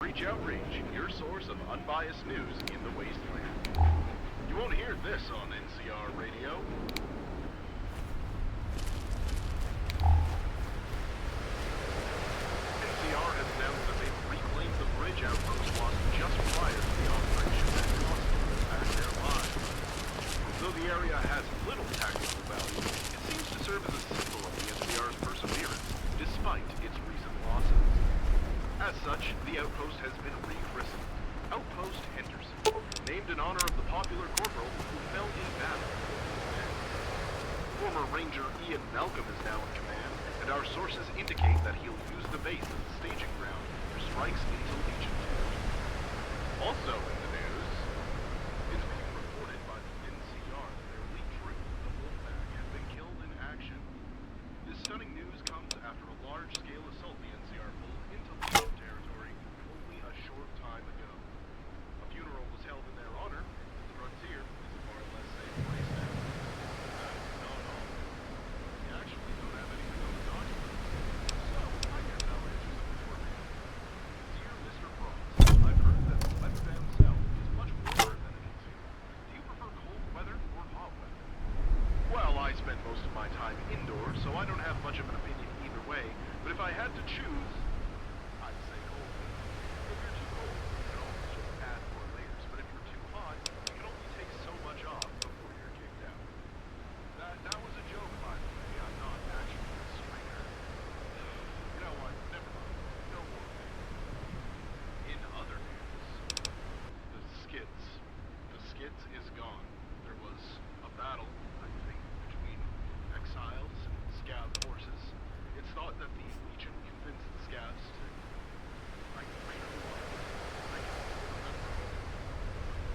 Reach Outreach, your source of unbiased news in the wasteland. You won't hear this on NCR radio. NCR has announced that they've reclaimed the bridge outpost lost just prior to the operation that cost them back their lives. Though the area has little tactical value, it seems to serve as a symbol of the NCR's perseverance, despite its recent losses. As such, the outpost has been rechristened Outpost Henderson, named in honor of the popular corporal who fell in battle. Former Ranger Ian Malcolm is now in command, and our sources indicate that he'll use the base as a staging ground for strikes into Legion 2. Also in the news, it's being reported by the NCR that their lead troop, the Wolfpack, have been killed in action. This stunning news comes after a large-scale assault the NCR pulled into Legion territory only a short time ago. A funeral was held in their honor. The frontier is a far less safe place now. That's not all. We actually don't have anything on the document. So, I guess I'll answer some beforehand. Dear Mr. Frost, I've heard that the weather down south is much warmer than it is here. Do you prefer cold weather or hot weather? Well, I spend most of my time indoors, so I don't have much of an opinion either way, but if I had to choose, I'd say cold. If you're too cold, you can always just add more layers, but if you're too hot, you can only take so much off before you're kicked out. That was a joke, by the way. I'm not actually a striker. You know what? Never mind. No more things. In other news, the Skids. The Skids is gone. There was a battle, I think, between exiles and scav forces. It's thought that the Legion convinced the scavs to... I can remember.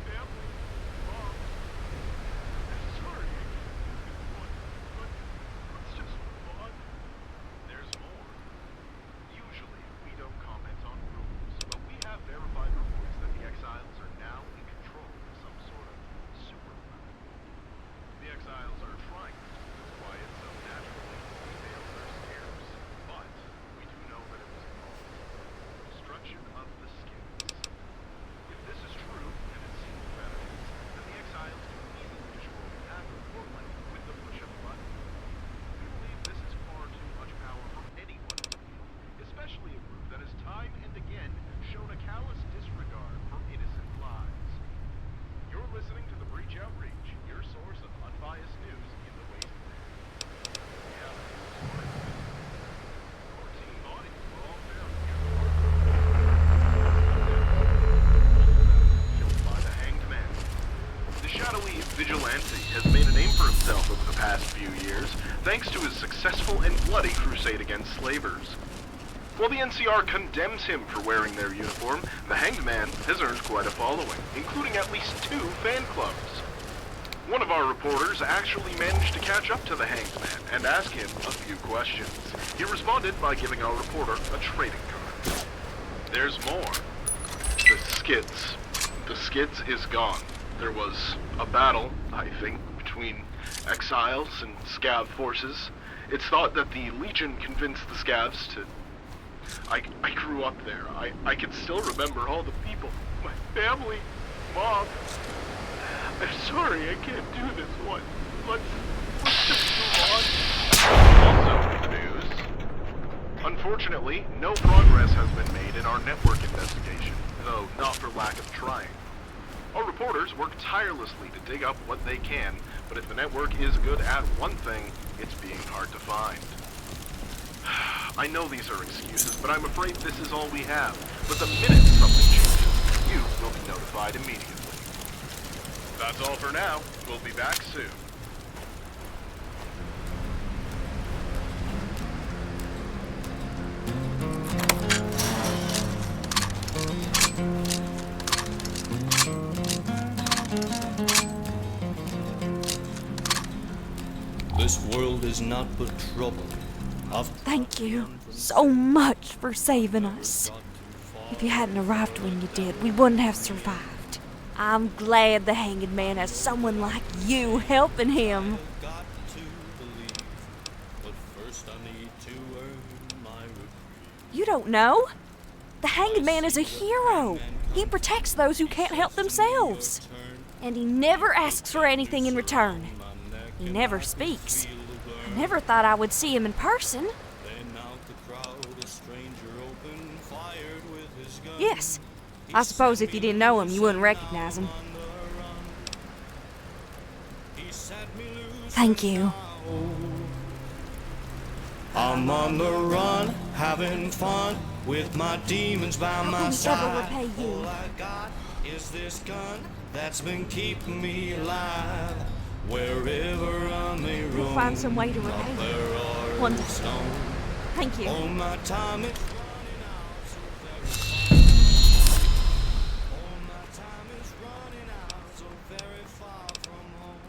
Family, mom. Sorry, I can't do this one, but let's just move on. There's more. Usually, we don't comment on rumors, but we have verified reports that the exiles are now in control of some sort of superpower. The exiles are trying to keep this quiet, so naturally, details are scarce. But we do know that it was involved. Destruction of the Skids. If this is true, and it seems that it is, then the exiles can easily destroy half of Portland with the push of a button. We believe this is far too much power for anyone to wield, especially a group that has time and again shown a callous disregard for innocent lives. You're listening to the Breach Outreach, your source of unbiased news in the wasteland. Yeah, sorry. 14 bodies were all found near the killed by the Hanged Man. The shadowy vigilante has made a name for himself over the past few years, thanks to his successful and bloody crusade against slavers. While the NCR condemns him for wearing their uniform, the Hanged Man has earned quite a following, including at least 2 fan clubs. One of our reporters actually managed to catch up to the Hanged Man and ask him a few questions. He responded by giving our reporter a trading card. There's more. The Skids. The Skids is gone. There was a battle, I think, between exiles and scav forces. It's thought that the Legion convinced the scavs to... I grew up there. I can still remember all the people. My family, mom. I'm sorry, I can't do this one. Let's just move on. Also in the news, unfortunately, no progress has been made in our network investigation, though not for lack of trying. Our reporters work tirelessly to dig up what they can, but if the network is good at one thing, it's being hard to find. I know these are excuses, but I'm afraid this is all we have. But the minute something changes, you will be notified immediately. That's all for now. We'll be back soon. This world is not but trouble. Thank you so much for saving us. If you hadn't arrived when you did, we wouldn't have survived. I'm glad the Hanged Man has someone like you helping him. Got to believe, but first I need to earn my reprieve. You don't know? The Hanged Man is a hero. He protects those who can't help themselves. And he never asks for anything in return. He never speaks. I never thought I would see him in person. Yes. I suppose if you didn't know him, you wouldn't recognize him. Thank you. I'm on the run, having fun with my demons by my side. How can we ever repay you? All I got is this gun that's been keeping me alive. Wherever I may roam, We'll find some way to repay up you. there are Wonderful. the stone. Thank you. All my time is running out, so all my time is running out, so very far from home.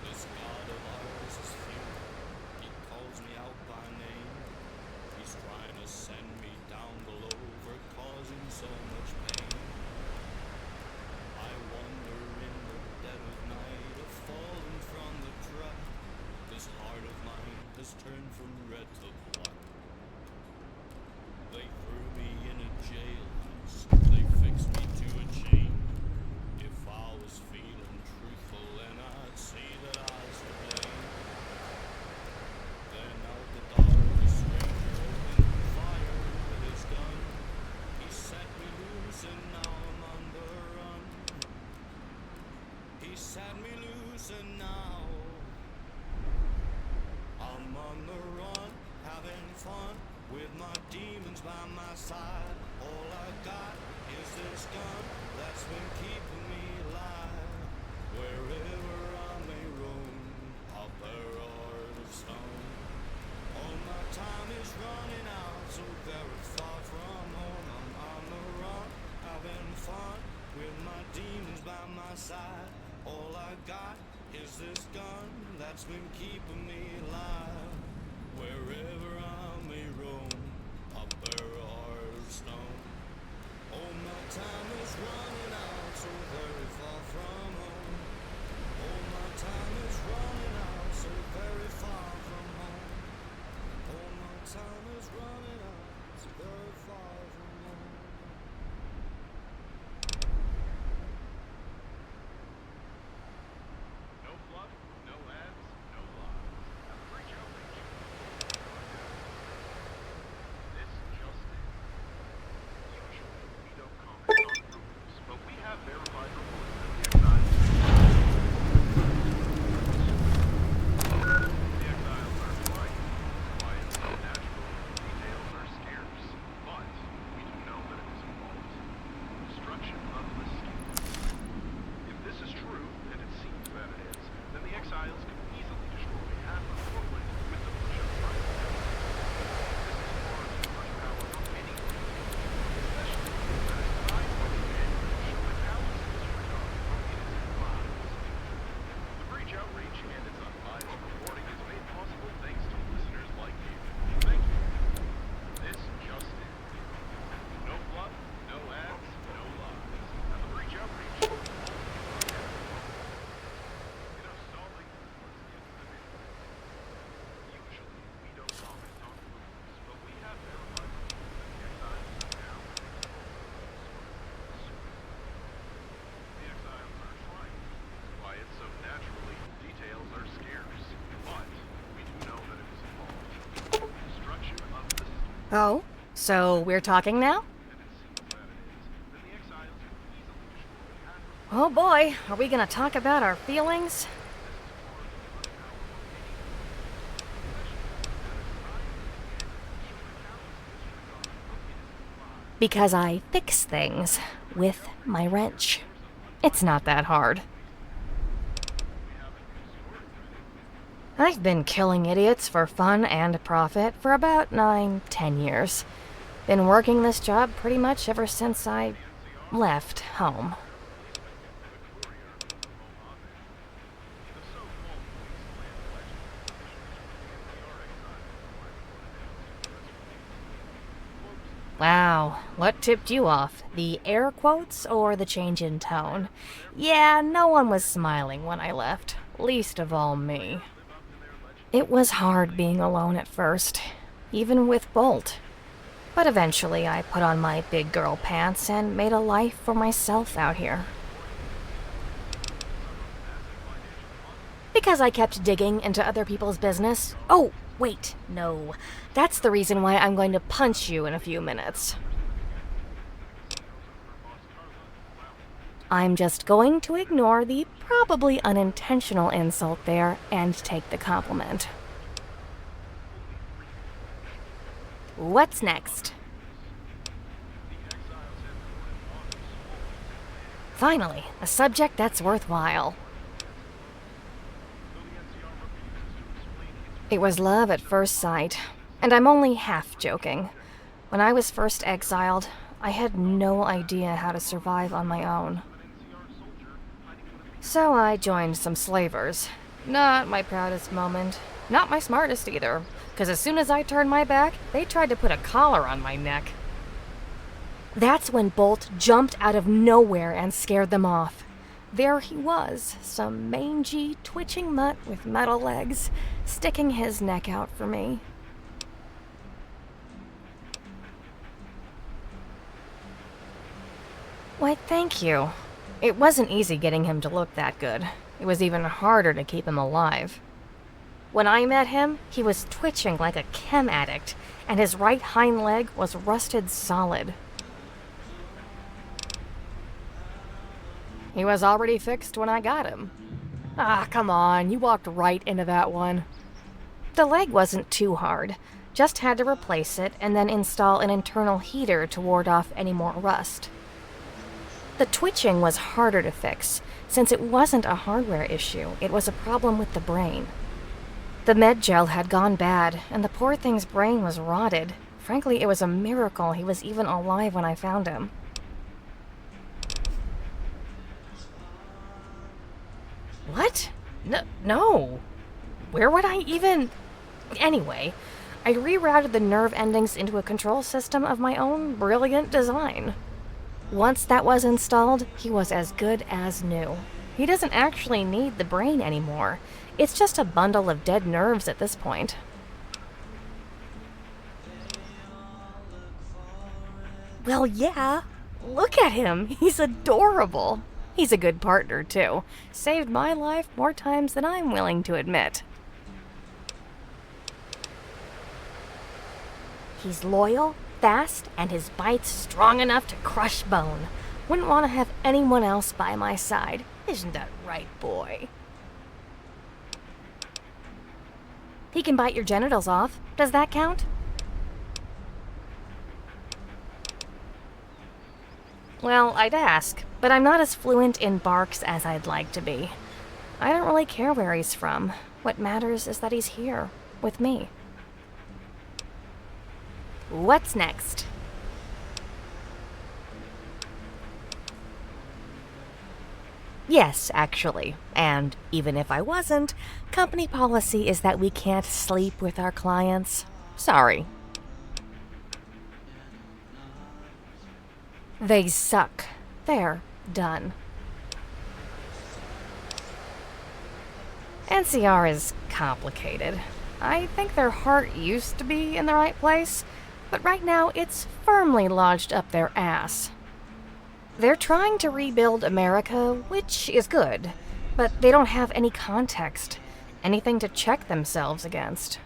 This God of ours is few. He calls me out by name. He's trying to send me down below for causing so much pain. I wander in the dead of night, have fallen from the truck. This heart of mine has turned from red to black. They threw me in a jailhouse. They fixed me to a chain. If I was feeling truthful, then I'd see that I was to blame. Then out the dark, a stranger opened fire with his gun. He set me loose and now I'm on the run. He set me loose and now I'm on the run, having fun with my demons by my side. All I got is this gun that's been keeping me alive. Wherever I may roam, out there are the stone. All my time is running out, so very far from home. I'm on the run, having fun with my demons by my side. All I got is this gun that's been keeping me alive. Wherever I may roam, up there are the stone. Oh, my time is running out, so very far from home. Oh, my time is running out, so very far from home. Oh, my time is running out, so very far from home. No fluff, no ads, no lies. Have a great outreach. This just in. Usually, we don't comment on rumors, but we have verified reports that the exiles are quiet. Quiet is unnatural. Details are scarce. But we do know that it is involved. Destruction of the skin. If this is true, and it seems that it is, then the exiles could easily destroy half of Portland with the push of private power. This is far too much power for anyone, especially that is designed by the man who show a callous disregard for innocent lives. The Breach Outreach and its unbiased reporting is made possible thanks to listeners like you. Thank you. This just in. No fluff, no ads, no lies. At the Breach Outreach, stalling was infinite. Usually, we don't comment on rumors, but we have verified reports that the exiles are now in control of some sort of suicide. The exiles are trying to keep quiet, so naturally, details are scarce. But we do know that it is involved. Destruction of the system, Oh, so we're talking now? and it seems that it is. Then the exiles could easily destroy half of Oh boy, are we gonna talk about our feelings? Because I fix things with my wrench. It's not that hard. I've been killing idiots for fun and profit for about 9-10 years. Been working this job pretty much ever since I left home. Wow, what tipped you off? The air quotes or the change in tone? Yeah, no one was smiling when I left, least of all me. It was hard being alone at first, even with Bolt. But eventually I put on my big girl pants and made a life for myself out here. Because I kept digging into other people's business. Oh, wait, no. That's the reason why I'm going to punch you in a few minutes. I'm just going to ignore the probably unintentional insult there and take the compliment. What's next? Finally, a subject that's worthwhile. It was love at first sight, and I'm only half joking. When I was first exiled, I had no idea how to survive on my own. So I joined some slavers. Not my proudest moment. Not my smartest either, because as soon as I turned my back, they tried to put a collar on my neck. That's when Bolt jumped out of nowhere and scared them off. There he was, some mangy, twitching mutt with metal legs, sticking his neck out for me. Why, thank you. It wasn't easy getting him to look that good. It was even harder to keep him alive. When I met him, he was twitching like a chem addict, and his right hind leg was rusted solid. He was already fixed when I got him. Ah, come on, you walked right into that one. The leg wasn't too hard, just had to replace it and then install an internal heater to ward off any more rust. The twitching was harder to fix, since it wasn't a hardware issue, it was a problem with the brain. The med gel had gone bad, and the poor thing's brain was rotted. Frankly, it was a miracle he was even alive when I found him. What? No. Where would I even... Anyway, I rerouted the nerve endings into a control system of my own brilliant design. Once that was installed, he was as good as new. He doesn't actually need the brain anymore. It's just a bundle of dead nerves at this point. Well, yeah. Look at him. He's adorable. He's a good partner, too. Saved my life more times than I'm willing to admit. He's loyal, fast, and his bite's strong enough to crush bone. Wouldn't want to have anyone else by my side. Isn't that right, boy? He can bite your genitals off. Does that count? Well, I'd ask, but I'm not as fluent in barks as I'd like to be. I don't really care where he's from. What matters is that he's here, with me. What's next? Yes, actually. And even if I wasn't, company policy is that we can't sleep with our clients. Sorry. They suck. They're done. NCR is complicated. I think their heart used to be in the right place, but right now it's firmly lodged up their ass. They're trying to rebuild America, which is good, but they don't have any context, anything to check themselves against.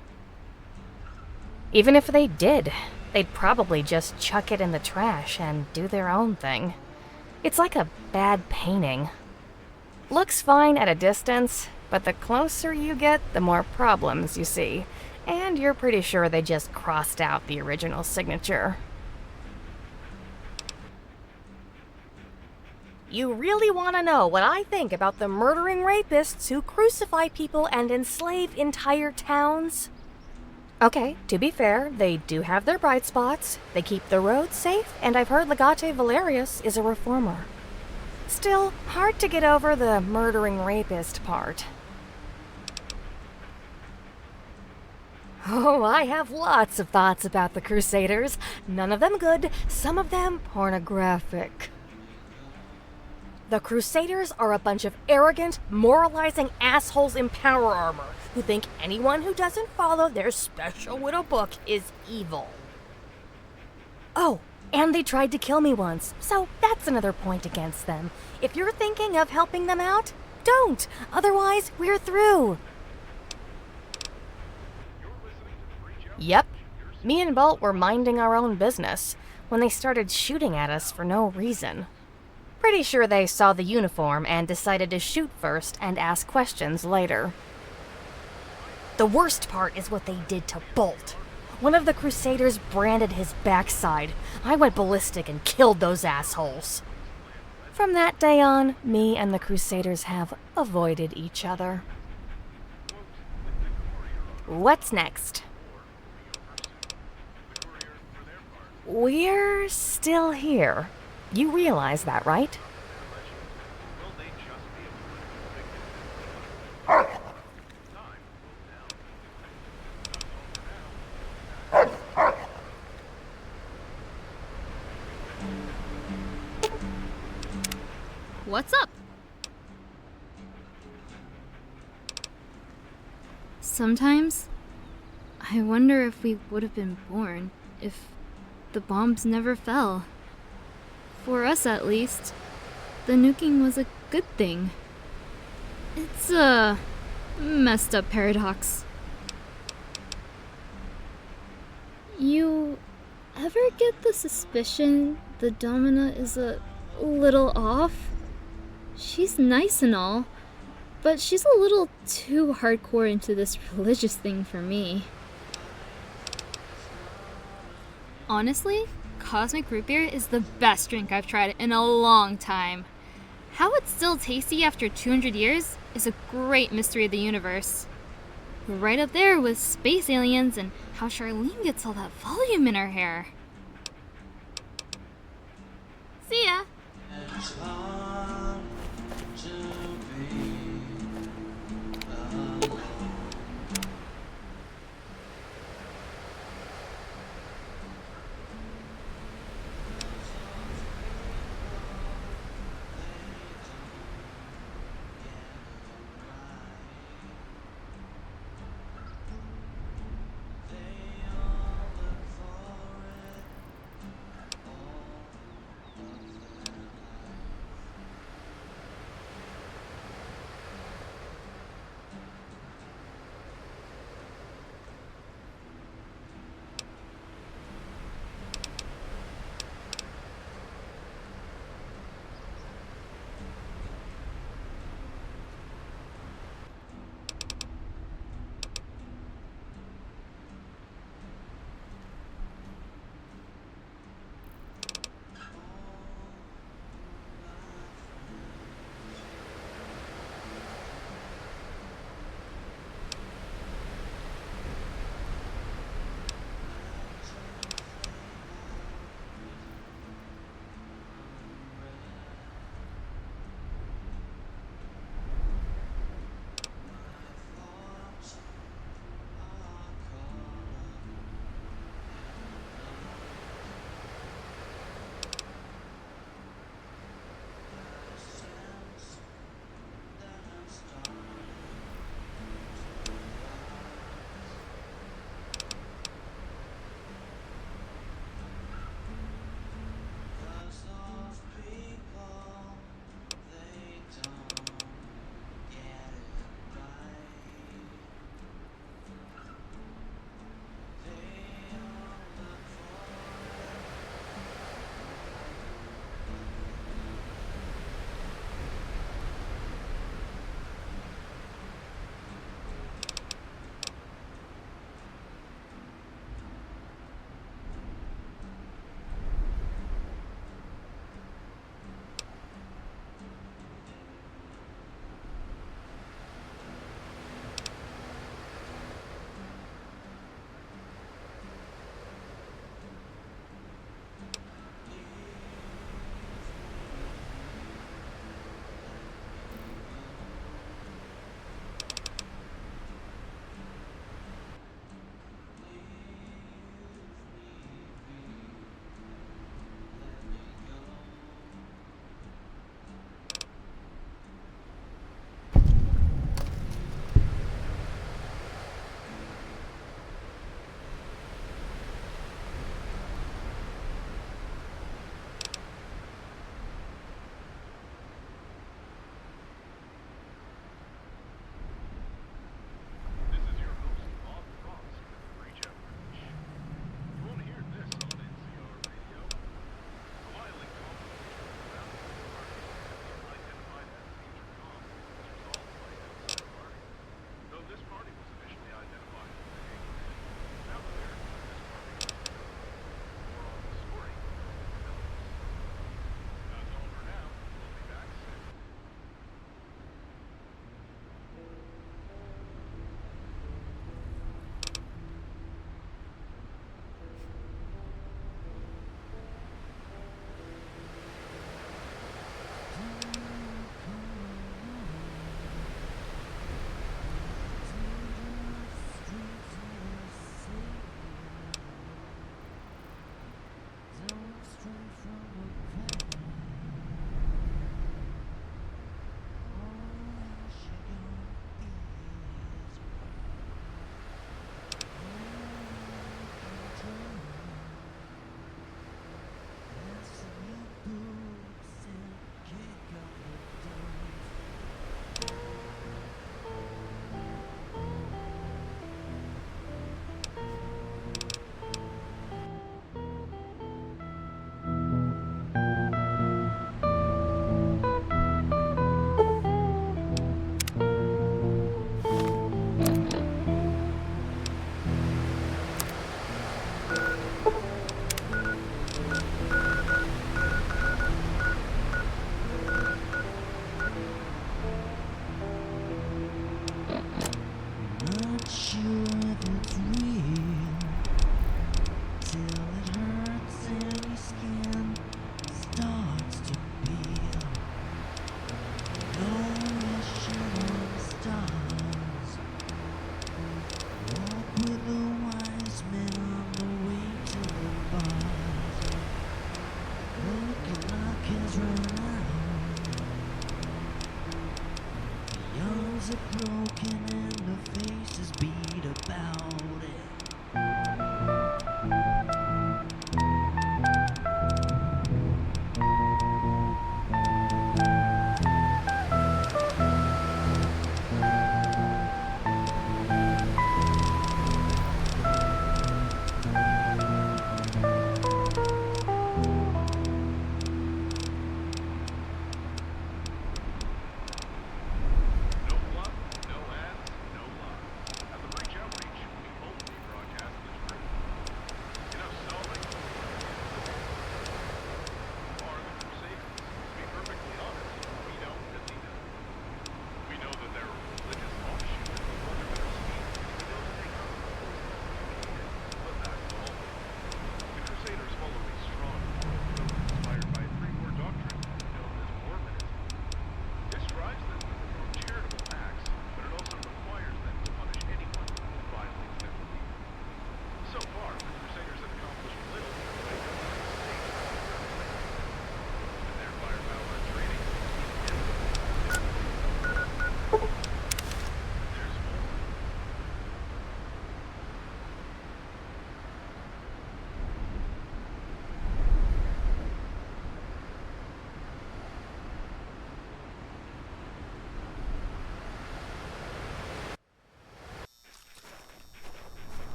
Even if they did, they'd probably just chuck it in the trash and do their own thing. It's like a bad painting. Looks fine at a distance, but the closer you get, the more problems you see, and you're pretty sure they just crossed out the original signature. You really want to know what I think about the murdering rapists who crucify people and enslave entire towns? Okay, to be fair, they do have their bright spots. They keep the roads safe, and I've heard Legate Valerius is a reformer. Still, hard to get over the murdering rapist part. Oh, I have lots of thoughts about the Crusaders. None of them good, some of them pornographic. The Crusaders are a bunch of arrogant, moralizing assholes in power armor who think anyone who doesn't follow their special little book is evil. Oh, and they tried to kill me once, so that's another point against them. If you're thinking of helping them out, don't. Otherwise, we're through. Yep. Me and Bolt were minding our own business when they started shooting at us for no reason. Pretty sure they saw the uniform and decided to shoot first and ask questions later. The worst part is what they did to Bolt. One of the Crusaders branded his backside. I went ballistic and killed those assholes. From that day on, me and the Crusaders have avoided each other. What's next? We're still here. You realize that, right? What's up? Sometimes, I wonder if we would have been born if the bombs never fell. For us, at least, the nuking was a good thing. It's a messed up paradox. You ever get the suspicion the Domina is a little off? She's nice and all, but she's a little too hardcore into this religious thing for me. Honestly, Cosmic Root Beer is the best drink I've tried in a long time. How it's still tasty after 200 years is a great mystery of the universe. Right up there with space aliens and how Charlene gets all that volume in her hair. See ya!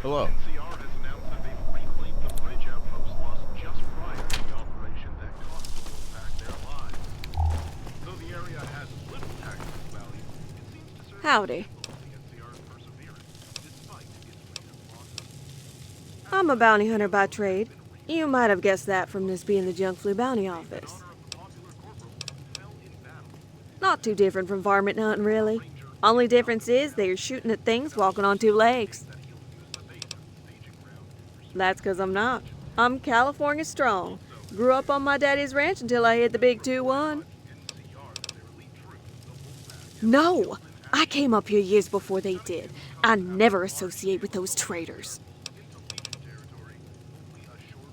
Hello. NCR has announced that they've reclaimed the bridge outpost lost just prior to the operation that cost the Wolfpack their lives. Though the area has little tactical value, it seems to serve Howdy. as a symbol of the NCR's perseverance, despite its recent losses. I'm a bounty hunter by trade. You might have guessed that from this being the Junk Flu Bounty Office. Not too different from varmint hunting, really. Only difference is they're shooting at things walking on two legs. That's 'cause I'm not. I'm California strong. Grew up on my daddy's ranch until I hit the big 2-1. No! I came up here years before they did. I never associate with those traitors.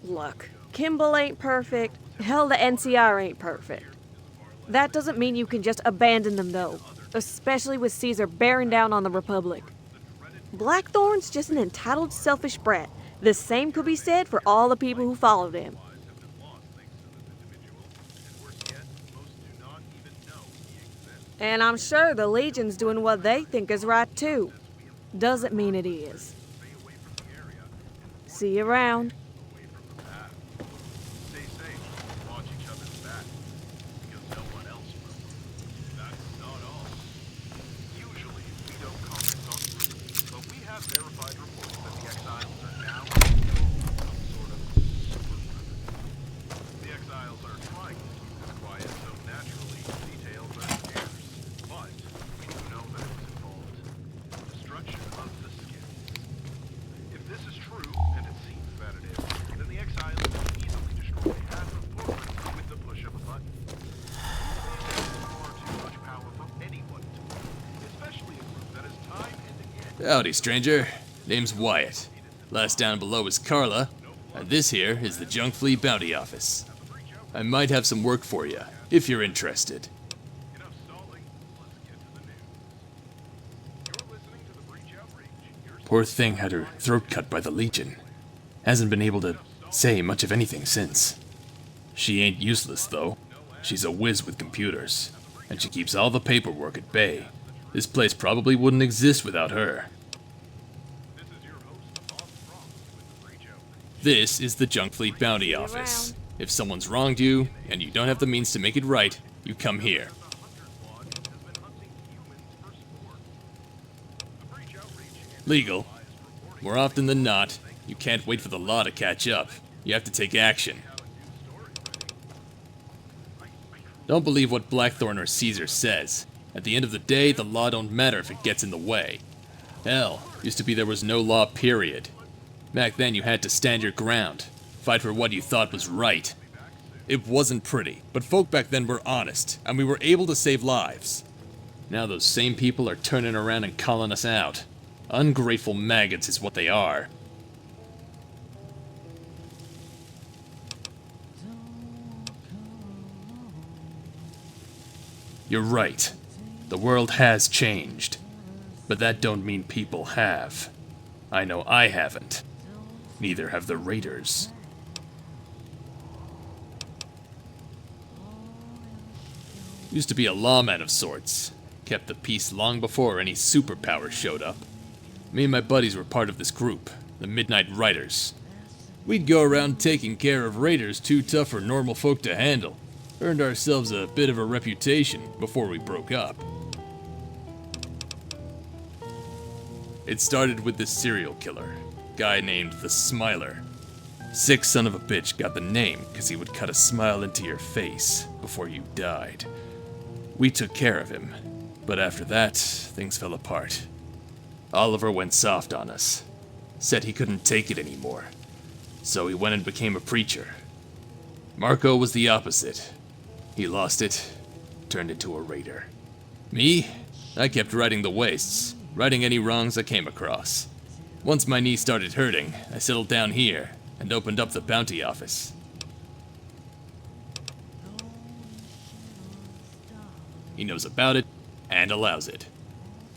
Look, Kimball ain't perfect. Hell, the NCR ain't perfect. That doesn't mean you can just abandon them, though. Especially with Caesar bearing down on the Republic. Blackthorn's just an entitled, selfish brat. The same could be said for all the people who followed him. And I'm sure the Legion's doing what they think is right, too. Doesn't mean it is. See you around. Stay safe. Watch each other's back. Because no one else will. That's not all. Usually, we don't comment on rumors, but we have verified reports that the exiles are now in some sort of super weapon. The exiles are trying to keep this quiet, so naturally, details are scarce. But we do know that it was involved. Destruction of the skins. If this is true, and it seems that it is, then the exiles can easily destroy half of Portland with the push of a button. Far too much power for anyone to wield, especially a group that has time and again. Howdy, stranger. Name's Wyatt. Last down below is Carla, and this here is the Junk Fleet Bounty Office. I might have some work for you, if you're interested. Enough stalling. Let's get to the news. You're listening to the Breach Outrage. Poor thing had her throat cut by the Legion. Hasn't been able to say much of anything since. She ain't useless, though. She's a whiz with computers, and she keeps all the paperwork at bay. This place probably wouldn't exist without her. This is your host, Bob Frost, with the Breach Outrage. This is the Junk Fleet Bounty Office. If someone's wronged you, and you don't have the means to make it right, you come here. Legal. More often than not, you can't wait for the law to catch up. You have to take action. Don't believe what Blackthorn or Caesar says. At the end of the day, the law don't matter if it gets in the way. Hell, used to be there was no law, period. Back then you had to stand your ground, fight for what you thought was right. It wasn't pretty, but folk back then were honest, and we were able to save lives. Now those same people are turning around and calling us out. Ungrateful maggots is what they are. You're right. The world has changed. But that don't mean people have. I know I haven't. Neither have the Raiders. Used to be a lawman of sorts. Kept the peace long before any superpowers showed up. Me and my buddies were part of this group, the Midnight Riders. We'd go around taking care of raiders too tough for normal folk to handle. Earned ourselves a bit of a reputation before we broke up. It started with this serial killer, guy named the Smiler. Sick son of a bitch got the name because he would cut a smile into your face before you died. We took care of him, but after that, things fell apart. Oliver went soft on us, said he couldn't take it anymore, so he went and became a preacher. Marco was the opposite. He lost it, turned into a raider. Me? I kept righting the wastes, righting any wrongs I came across. Once my knee started hurting, I settled down here and opened up the bounty office. He knows about it and allows it.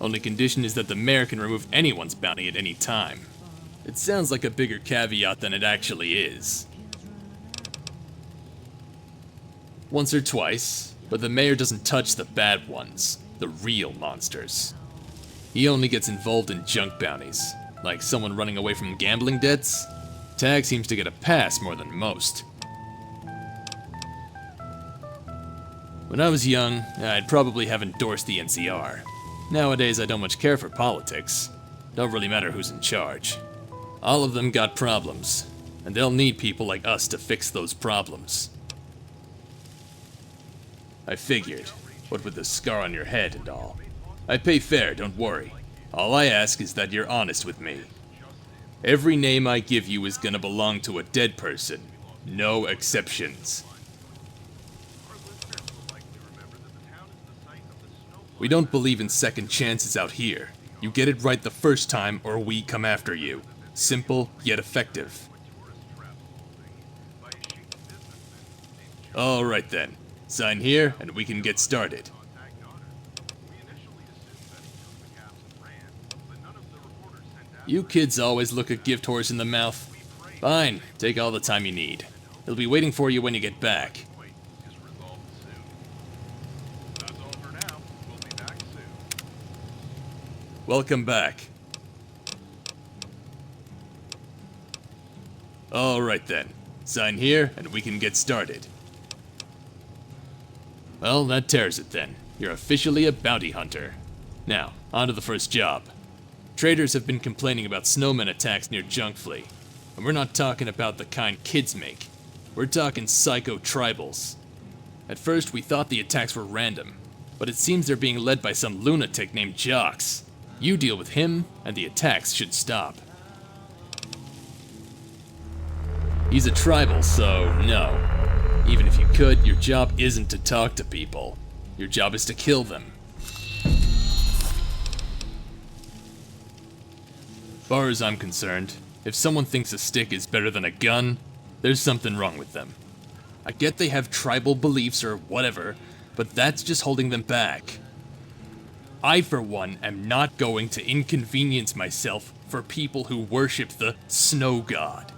Only condition is that the mayor can remove anyone's bounty at any time. It sounds like a bigger caveat than it actually is. Once or twice, but the mayor doesn't touch the bad ones, the real monsters. He only gets involved in junk bounties, like someone running away from gambling debts, Tag seems to get a pass more than most. When I was young, I'd probably have endorsed the NCR. Nowadays, I don't much care for politics. Don't really matter who's in charge. All of them got problems, and they'll need people like us to fix those problems. I figured, what with the scar on your head and all. I pay fair, don't worry. All I ask is that you're honest with me. Every name I give you is gonna belong to a dead person. No exceptions. We don't believe in second chances out here. You get it right the first time or we come after you. Simple, yet effective. Alright then. Sign here and we can get started. You kids always look a gift horse in the mouth. Fine, take all the time you need. He'll be waiting for you when you get back. Welcome back. Alright then. Sign here, and we can get started. Well, that tears it then. You're officially a bounty hunter. Now, on to the first job. Traders have been complaining about snowmen attacks near Junkfleet. And we're not talking about the kind kids make. We're talking psycho tribals. At first, we thought the attacks were random, but it seems they're being led by some lunatic named Jocks. You deal with him, and the attacks should stop. He's a tribal, so no. Even if you could, your job isn't to talk to people. Your job is to kill them. Far as I'm concerned, if someone thinks a stick is better than a gun, there's something wrong with them. I get they have tribal beliefs or whatever, but that's just holding them back. I, for one, am not going to inconvenience myself for people who worship the snow god.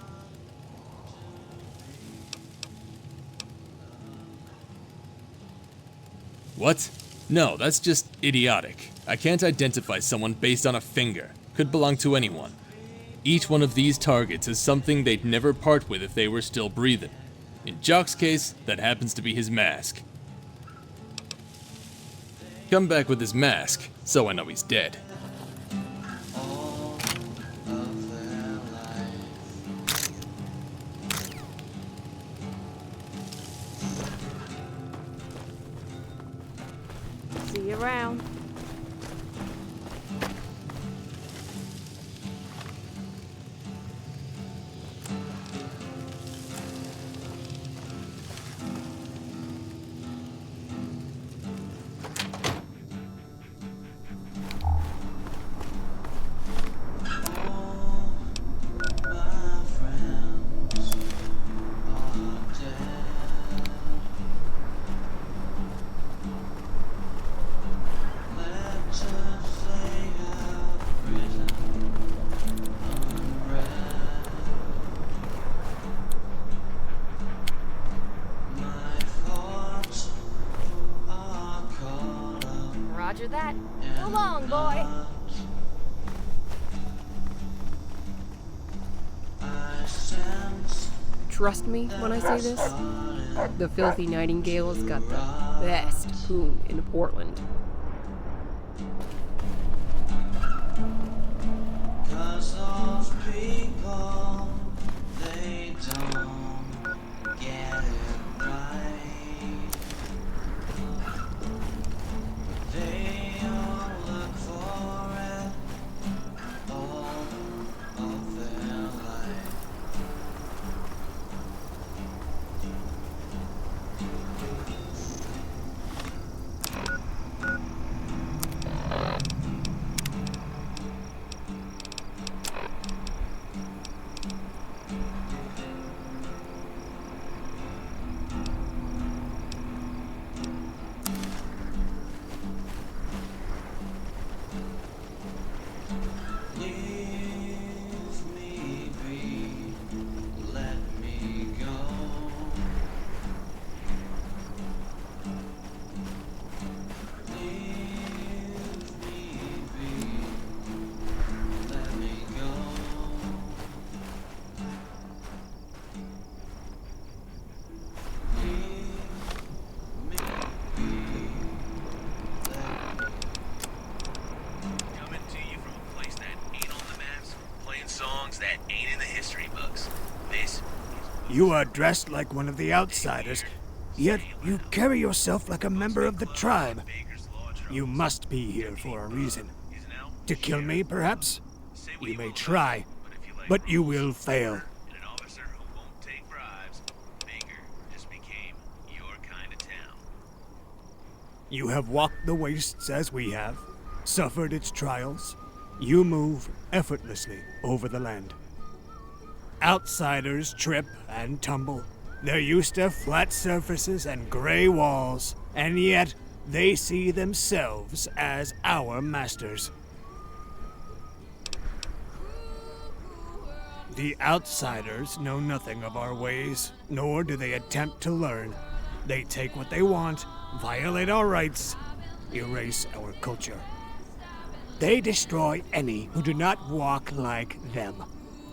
What? No, that's just idiotic. I can't identify someone based on a finger. Could belong to anyone. Each one of these targets is something they'd never part with if they were still breathing. In Jock's case, that happens to be his mask. Come back with his mask, so I know he's dead. See you around. Roger that. So long, boy. Trust me when I say this, the Filthy Nightingale's got the best poon in Portland. Cause those people, they don't get it right. They all look for it all of their life. You are dressed like one of the outsiders, yet you carry yourself like a member of the tribe. You must be here for a reason. To kill me, perhaps? You may try, but you will fail. You have walked the wastes as we have, suffered its trials. You move effortlessly over the land. Outsiders trip and tumble. They're used to flat surfaces and gray walls, and yet they see themselves as our masters. The outsiders know nothing of our ways, nor do they attempt to learn. They take what they want, violate our rights, erase our culture. They destroy any who do not walk like them.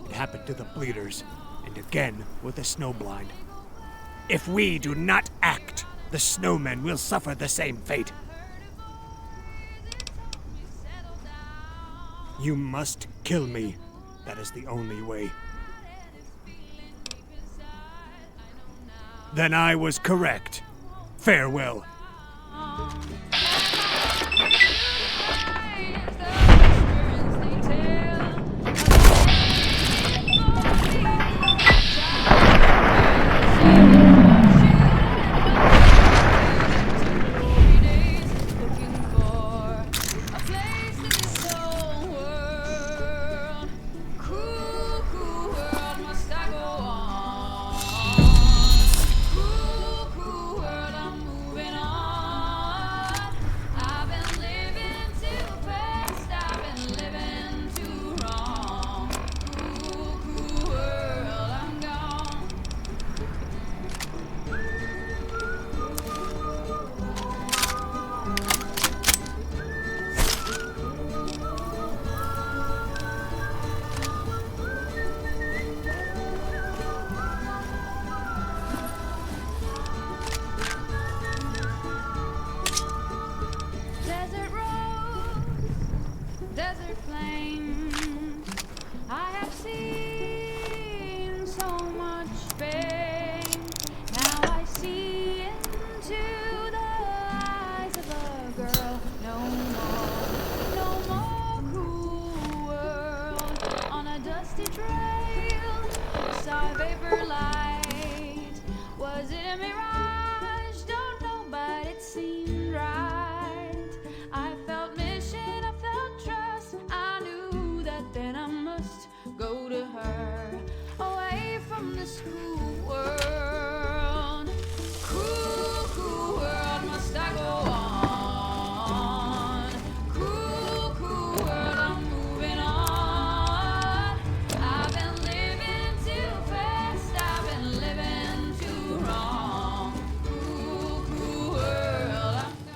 It happened to the Bleeders, and again with the Snowblind. If we do not act, the snowmen will suffer the same fate. You must kill me. That is the only way. Then I was correct. Farewell.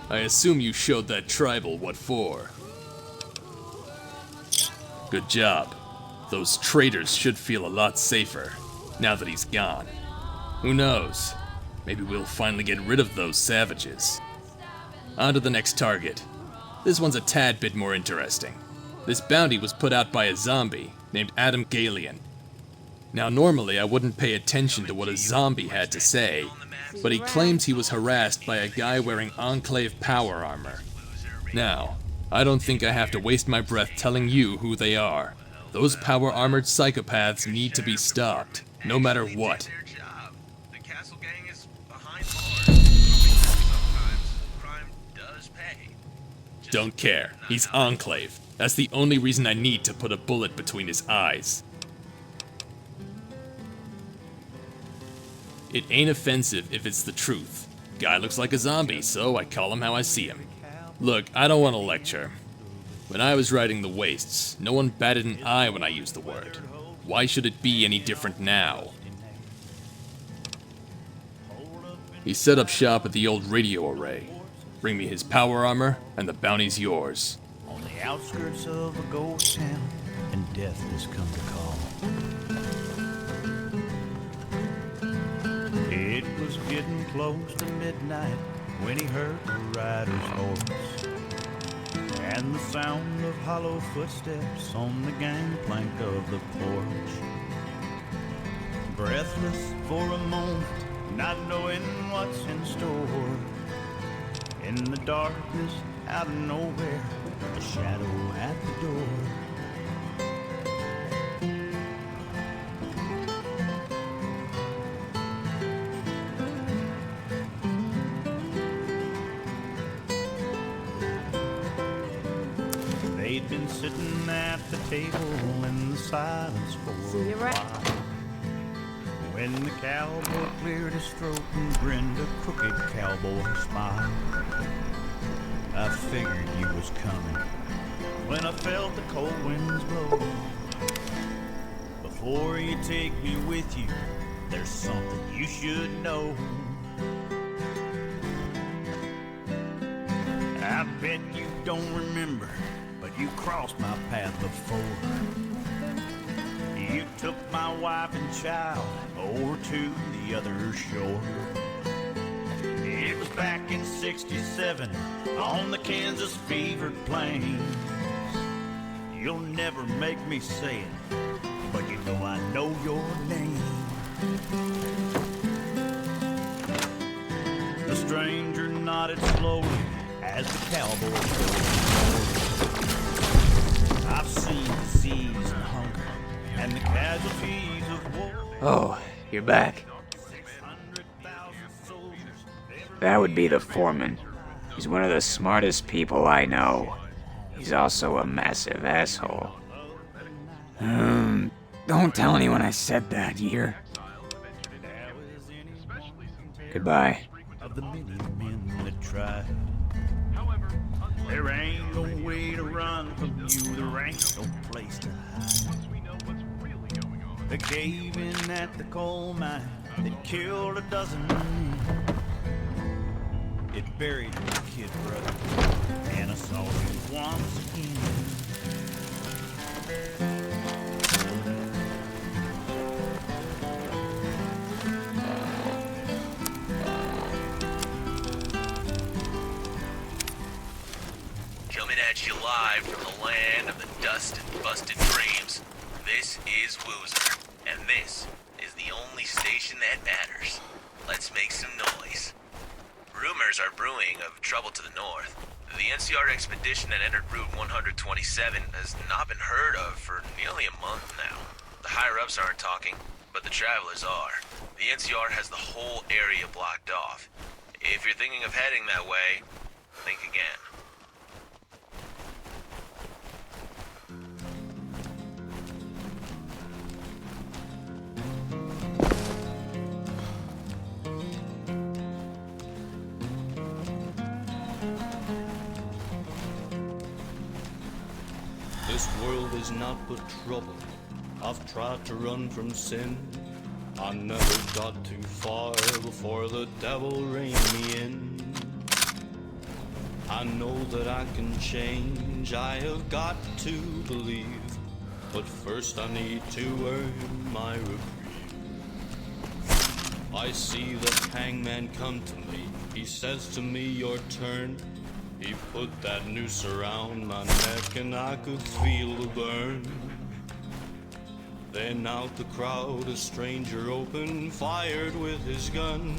I assume you showed that tribal what for. Good job. Those traitors should feel a lot safer, now that he's gone. Who knows? Maybe we'll finally get rid of those savages. On to the next target. This one's a tad bit more interesting. This bounty was put out by a zombie named Adam Galian. Now normally I wouldn't pay attention to what a zombie had to say, but he claims he was harassed by a guy wearing Enclave power armor. Now, I don't think I have to waste my breath telling you who they are. Those power-armored psychopaths need to be stopped, no matter what. Don't care. He's Enclave. That's the only reason I need to put a bullet between his eyes. It ain't offensive if it's the truth. Guy looks like a zombie, so I call him how I see him. Look, I don't want to lecture. When I was writing The Wastes, no one batted an eye when I used the word. Why should it be any different now? He set up shop at the old radio array. Bring me his power armor, and the bounty's yours. On the outskirts of a ghost town, and death has come to call. It was getting close to midnight when he heard the rider's horse and the sound of hollow footsteps on the gangplank of the porch. breathless for a moment, not knowing what's in store. In the darkness, out of nowhere, a shadow at the door. They'd been sitting at the table in the silence for a while, when the cowboy cleared his throat and grinned a crooked cowboy smile. I figured you was coming when I felt the cold winds blow. Before you take me with you, there's something you should know. I bet you don't remember, but you crossed my path before. You took my wife and child over to the other shore. It was back in '67 on the Kansas fevered plains. You'll never make me say it, but you know I know your name. The stranger nodded slowly as the cowboy rode. I've seen disease and hunger and the casualties of war. Oh, you're back. That would be the foreman. He's one of the smartest people I know. He's also a massive asshole. Don't tell anyone I said that, you hear? Goodbye. Of the many men that tried. There ain't no way to run from you, there ain't no place to hide. The cave in at the coal mine that killed a dozen men. It buried my kid brother, and I saw you once again. Coming at you live from the land of the dust and busted dreams, this is Woozer, and this is the only station that matters. Let's make some noise. Rumors are brewing of trouble to the north. The NCR expedition that entered Route 127 has not been heard of for nearly a month now. The higher-ups aren't talking, but the travelers are. The NCR has the whole area blocked off. If you're thinking of heading that way, think again. This world is not but trouble. I've tried to run from sin. I never got too far before the devil reined me in. I know that I can change, I have got to believe. But first I need to earn my reprieve. I see the hangman come to me. He says to me, your turn. He put that noose around my neck and I could feel the burn. Then out the crowd a stranger opened, fired with his gun.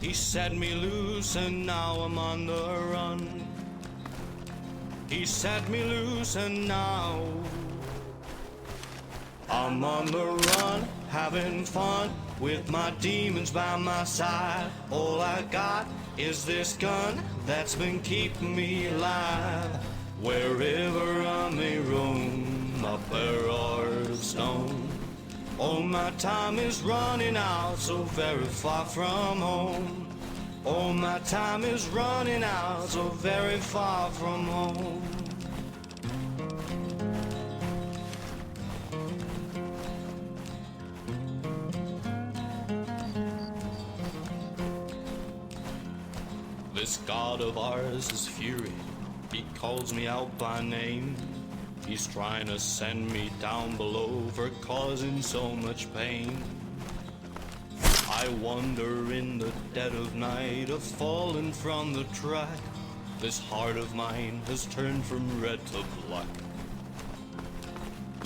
He set me loose and now I'm on the run. He set me loose and now I'm on the run, having fun with my demons by my side. All I got is this gun that's been keeping me alive. Wherever I may roam, my bare heart of stone. Oh, my time is running out, so very far from home. Oh, my time is running out, so very far from home. This god of ours is fury. He calls me out by name. He's trying to send me down below for causing so much pain. I wander in the dead of night, have fallen from the track. This heart of mine has turned from red to black.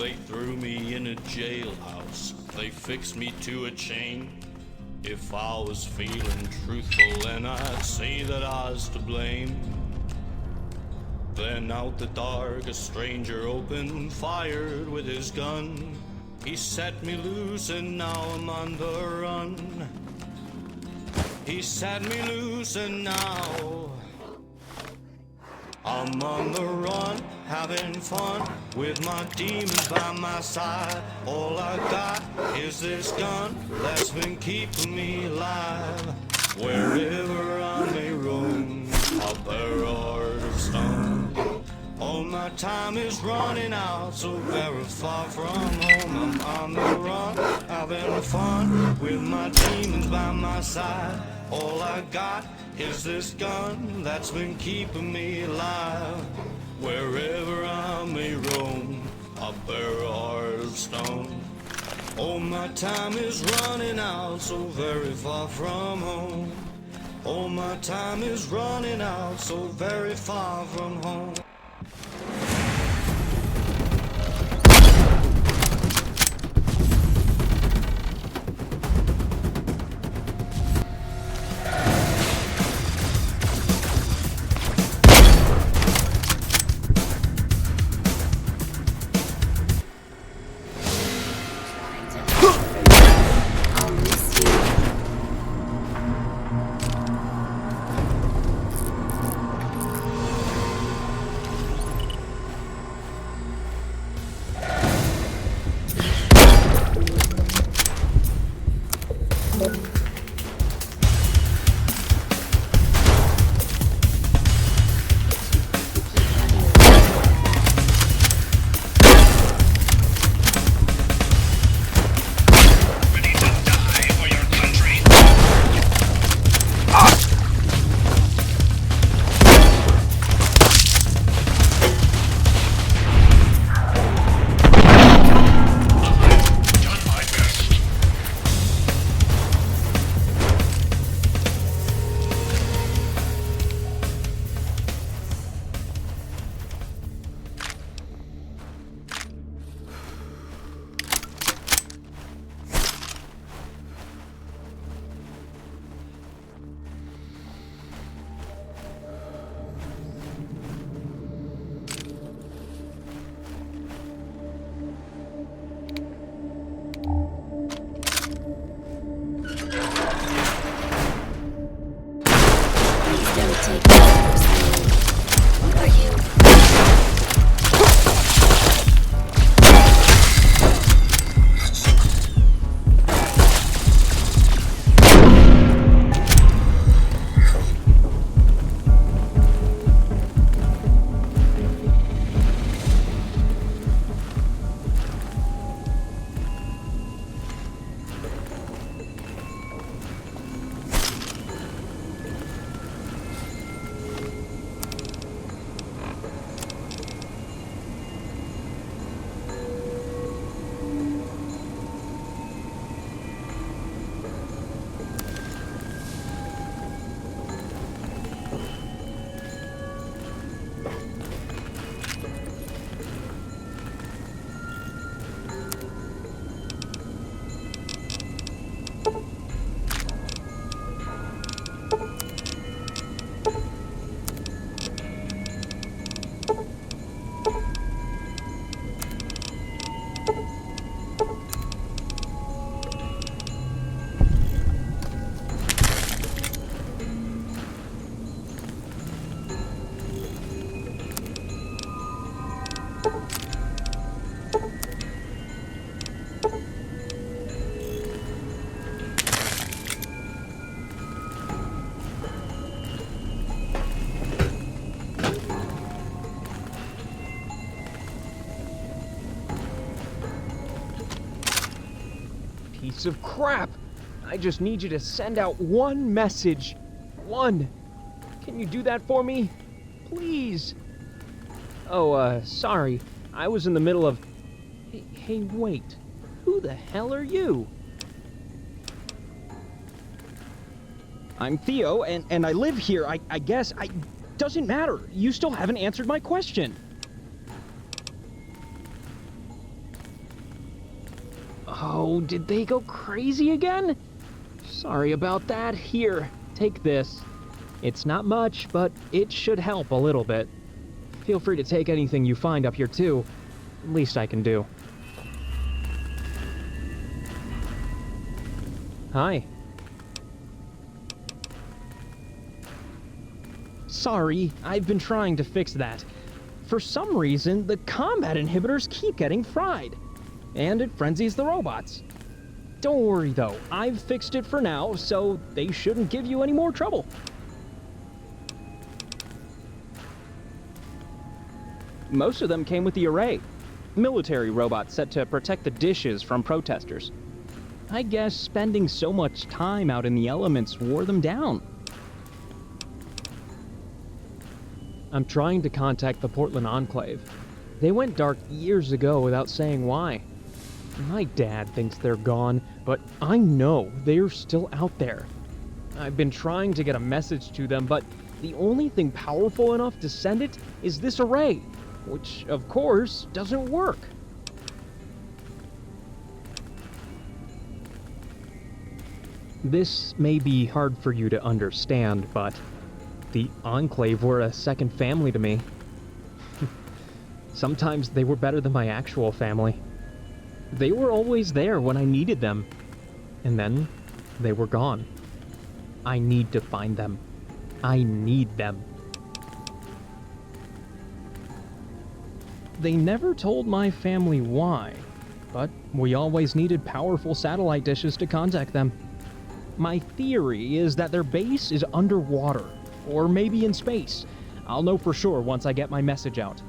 They threw me in a jailhouse, they fixed me to a chain. If I was feeling truthful, then I'd say that I was to blame. Then out the dark a stranger opened, fired with his gun. He set me loose and now I'm on the run. He set me loose and now I'm on the run, having fun with my demons by my side. All I got is this gun that's been keeping me alive. Wherever I may roam, I'll bear a heart of stone. All my time is running out, so very far from home. I'm on the run, having fun with my demons by my side. All I got is this gun that's been keeping me alive. Wherever I may roam, I'll bear a heart of stone. Oh, my time is running out, so very far from home. Oh, my time is running out, so very far from home. Piece of crap! I just need you to send out one message. One. Can you do that for me? Please. Oh, sorry. I was in the middle of... Hey, wait. Who the hell are you? I'm Theo, and I live here. I guess. Doesn't matter. You still haven't answered my question. no, did they go crazy again? Sorry about that. Here, take this. It's not much, but it should help a little bit. Feel free to take anything you find up here too. Least I can do. Hi. Sorry, I've been trying to fix that. For some reason, the combat inhibitors keep getting fried. And it frenzies the robots. Don't worry though, I've fixed it for now, so they shouldn't give you any more trouble. Most of them came with the array. Military robots set to protect the dishes from protesters. I guess spending so much time out in the elements wore them down. I'm trying to contact the Portland Enclave. They went dark years ago without saying why. My dad thinks they're gone, but I know they're still out there. I've been trying to get a message to them, but the only thing powerful enough to send it is this array, which, of course, doesn't work. This may be hard for you to understand, but the Enclave were a second family to me. Sometimes they were better than my actual family. They were always there when I needed them, and then they were gone. I need to find them. I need them. They never told my family why, but we always needed powerful satellite dishes to contact them. My theory is that their base is underwater, or maybe in space. I'll know for sure once I get my message out.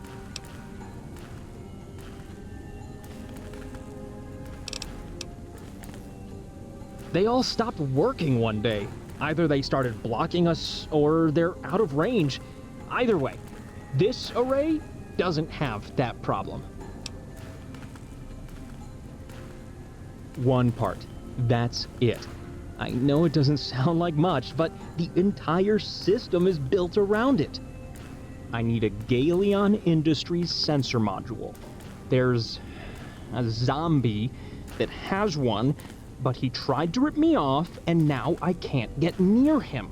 They all stopped working one day. Either they started blocking us, or they're out of range. Either way, this array doesn't have that problem. One part. That's it. I know it doesn't sound like much, but the entire system is built around it. I need a Galeon Industries sensor module. There's a zombie that has one, but he tried to rip me off, and now I can't get near him.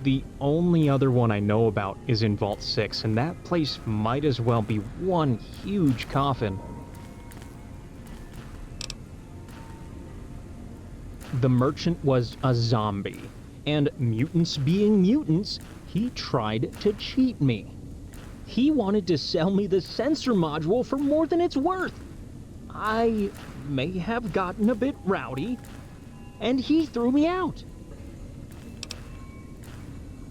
The only other one I know about is in Vault 6, and that place might as well be one huge coffin. The merchant was a zombie, and mutants being mutants, he tried to cheat me. He wanted to sell me the sensor module for more than it's worth. I may have gotten a bit rowdy, and he threw me out.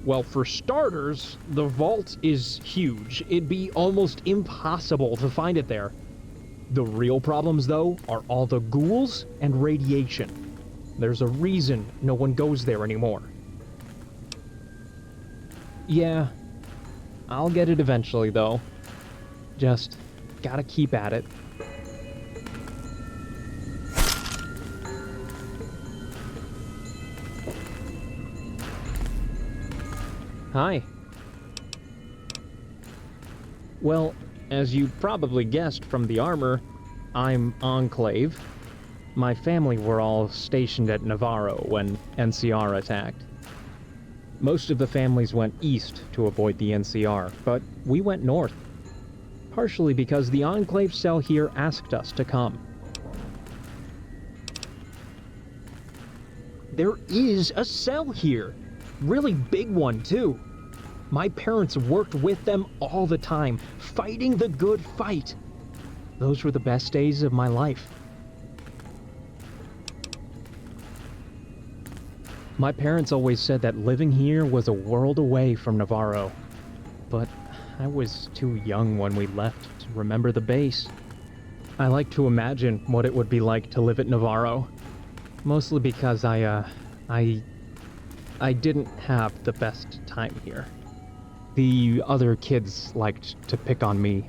Well, for starters, the vault is huge. It'd be almost impossible to find it there. The real problems, though, are all the ghouls and radiation. There's a reason no one goes there anymore. Yeah, I'll get it eventually, though. Just gotta keep at it. Hi. Well, as you probably guessed from the armor, I'm Enclave. My family were all stationed at Navarro when NCR attacked. Most of the families went east to avoid the NCR, but we went north. Partially because the Enclave cell here asked us to come. There is a cell here. Really big one, too. My parents worked with them all the time, fighting the good fight. Those were the best days of my life. My parents always said that living here was a world away from Navarro. But I was too young when we left to remember the base. I like to imagine what it would be like to live at Navarro. Mostly because I didn't have the best time here. The other kids liked to pick on me,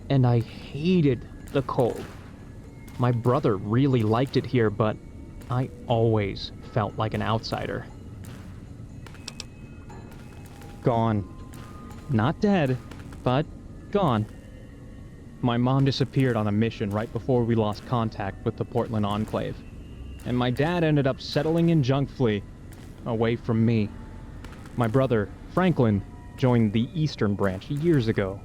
and I hated the cold. My brother really liked it here, but I always felt like an outsider. Gone. Not dead, but gone. My mom disappeared on a mission right before we lost contact with the Portland Enclave. And my dad ended up settling in Junk Flea, away from me. My brother, Franklin, joined the Eastern Branch years ago.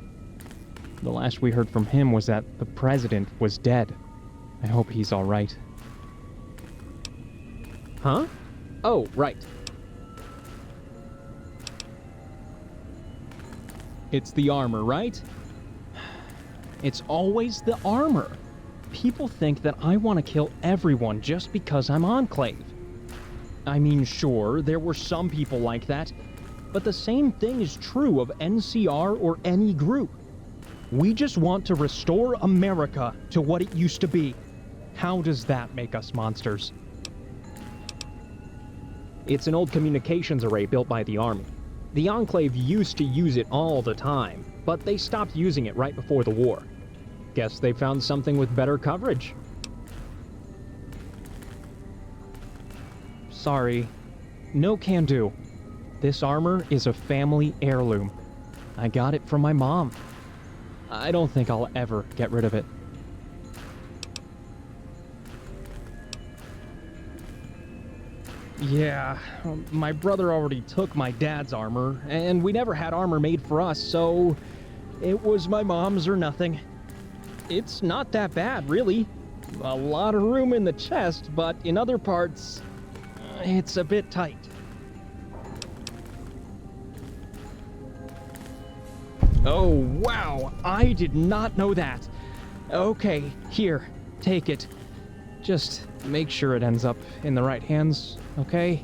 The last we heard from him was that the president was dead. I hope he's alright. Huh? Oh, right. It's the armor, right? It's always the armor. People think that I want to kill everyone just because I'm Enclave. I mean, sure, there were some people like that, but the same thing is true of NCR or any group. We just want to restore America to what it used to be. How does that make us monsters? It's an old communications array built by the Army. The Enclave used to use it all the time, but they stopped using it right before the war. Guess they found something with better coverage. Sorry. No can do. This armor is a family heirloom. I got it from my mom. I don't think I'll ever get rid of it. Yeah, my brother already took my dad's armor, and we never had armor made for us, so it was my mom's or nothing. It's not that bad, really. A lot of room in the chest, but in other parts, it's a bit tight. Oh, wow, I did not know that. Okay, here, take it. Just make sure it ends up in the right hands, okay?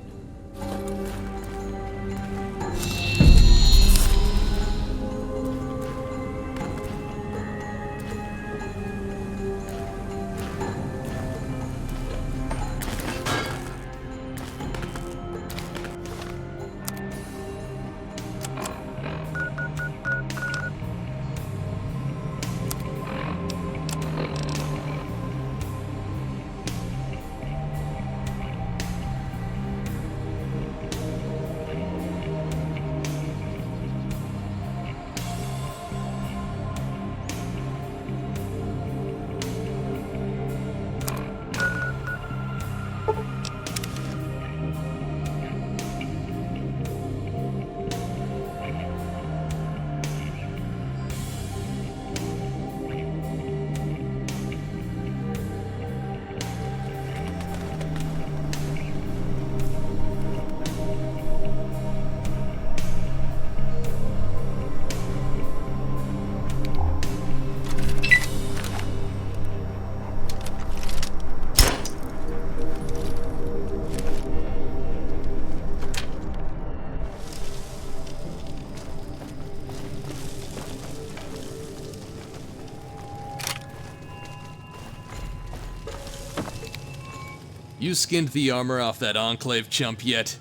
You skinned the armor off that Enclave chump yet?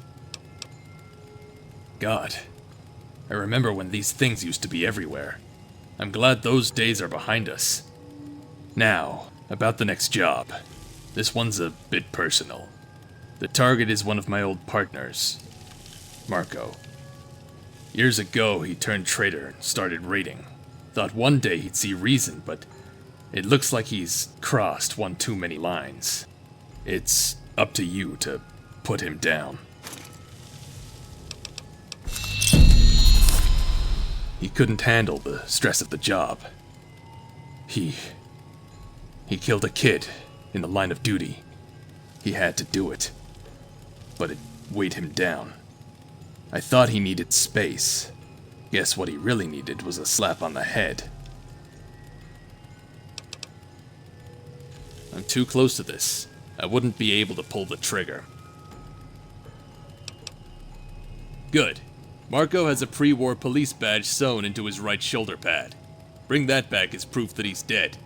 God, I remember when these things used to be everywhere. I'm glad those days are behind us. Now, about the next job. This one's a bit personal. The target is one of my old partners, Marco. Years ago, he turned traitor and started raiding. Thought one day he'd see reason, but it looks like he's crossed one too many lines. It's up to you to put him down. He couldn't handle the stress of the job. He killed a kid in the line of duty. He had to do it, but it weighed him down. I thought he needed space. Guess what he really needed was a slap on the head. I'm too close to this. I wouldn't be able to pull the trigger. Good. Marco has a pre-war police badge sewn into his right shoulder pad. Bring that back as proof that he's dead.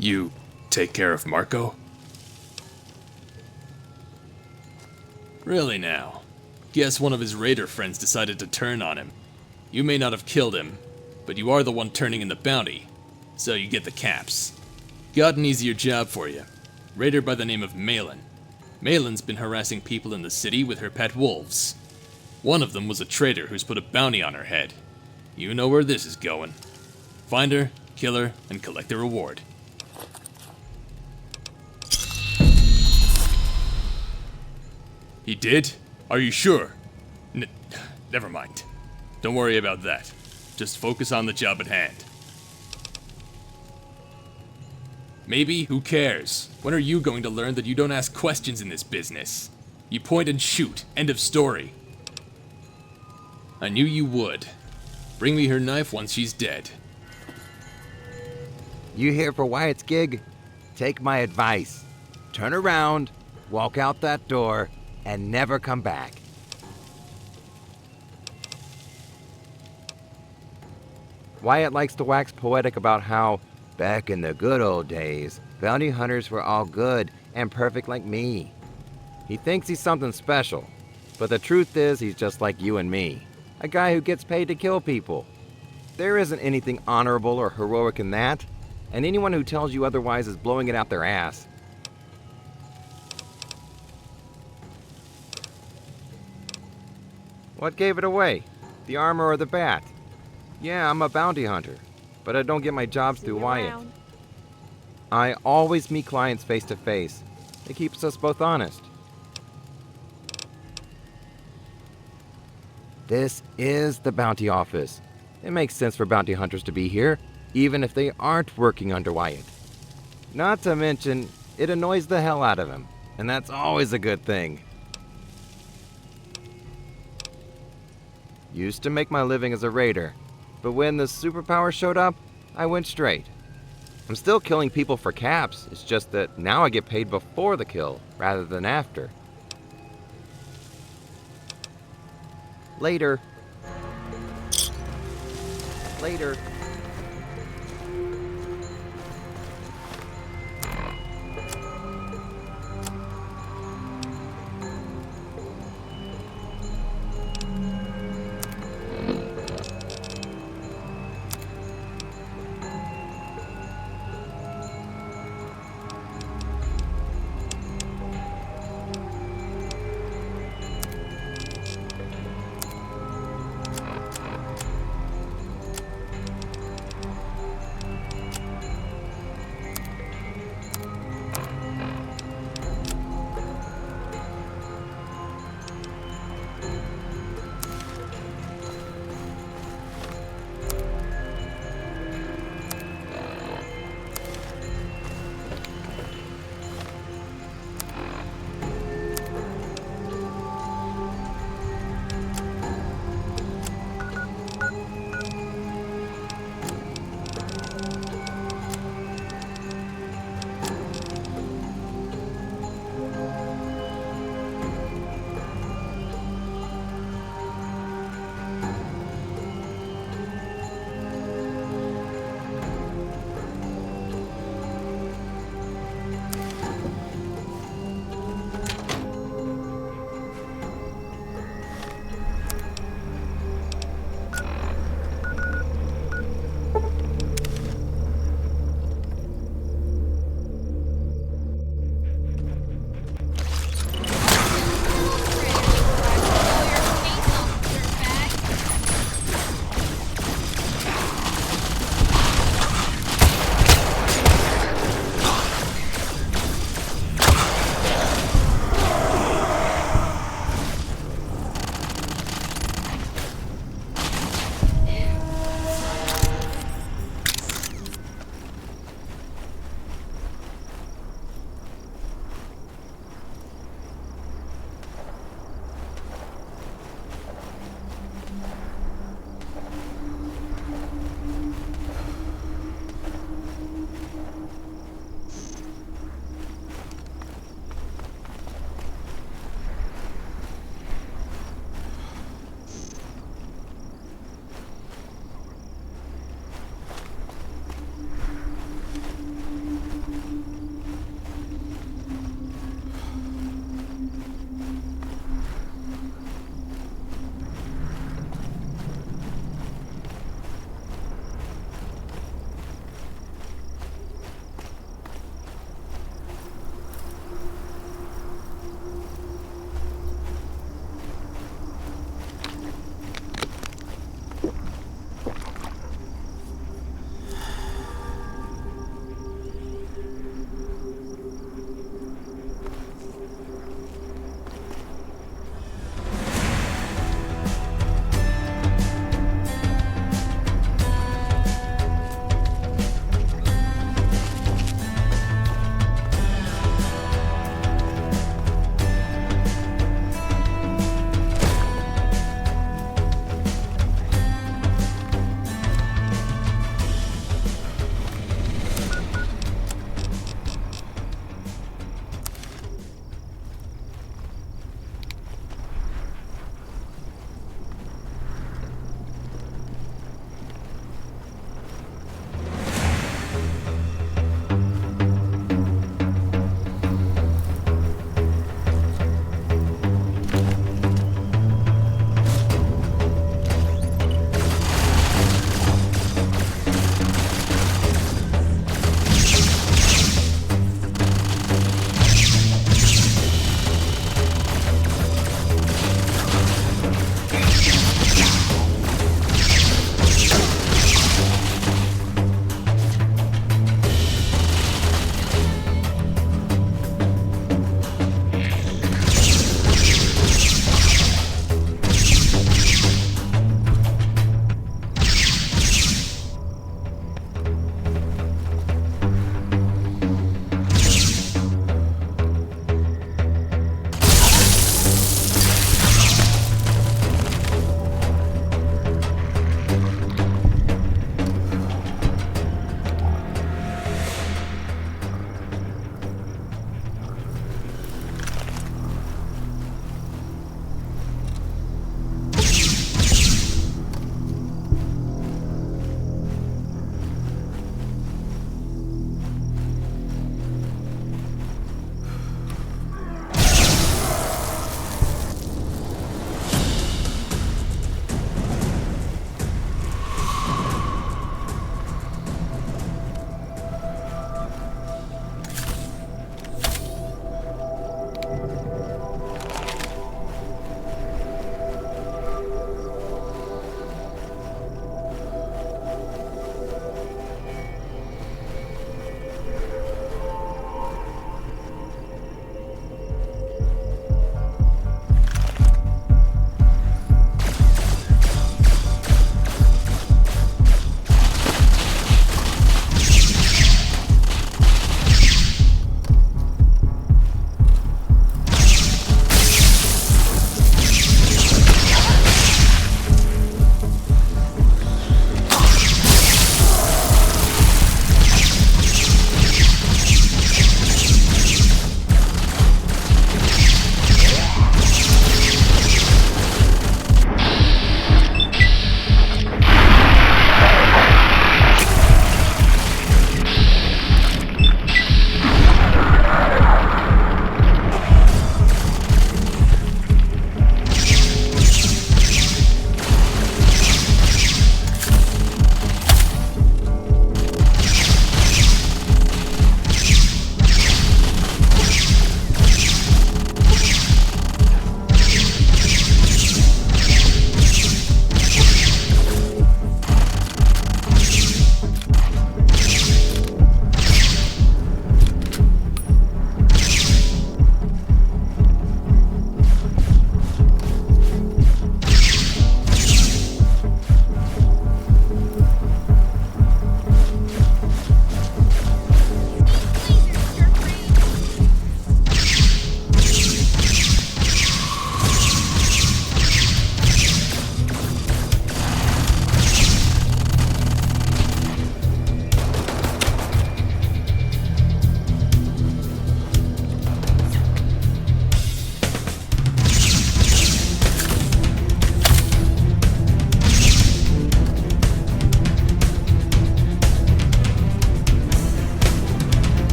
You take care of Marco? Really now? Guess one of his raider friends decided to turn on him. You may not have killed him, but you are the one turning in the bounty, so you get the caps. Got an easier job for you. Raider by the name of Malin. Malin's been harassing people in the city with her pet wolves. One of them was a traitor who's put a bounty on her head. You know where this is going. Find her, kill her, and collect the reward. He did? Are you sure? Never mind. Don't worry about that. Just focus on the job at hand. Maybe, who cares? When are you going to learn that you don't ask questions in this business? You point and shoot. End of story. I knew you would. Bring me her knife once she's dead. You here for Wyatt's gig? Take my advice. Turn around, walk out that door, and never come back. Wyatt likes to wax poetic about how, back in the good old days, bounty hunters were all good and perfect like me. He thinks he's something special, but the truth is he's just like you and me, a guy who gets paid to kill people. There isn't anything honorable or heroic in that, and anyone who tells you otherwise is blowing it out their ass. What gave it away? The armor or the bat? Yeah, I'm a bounty hunter, but I don't get my jobs through Wyatt. I always meet clients face to face. It keeps us both honest. This is the bounty office. It makes sense for bounty hunters to be here, even if they aren't working under Wyatt. Not to mention, it annoys the hell out of him, and that's always a good thing. Used to make my living as a raider, but when the superpower showed up, I went straight. I'm still killing people for caps, it's just that now I get paid before the kill, rather than after. Later. Later.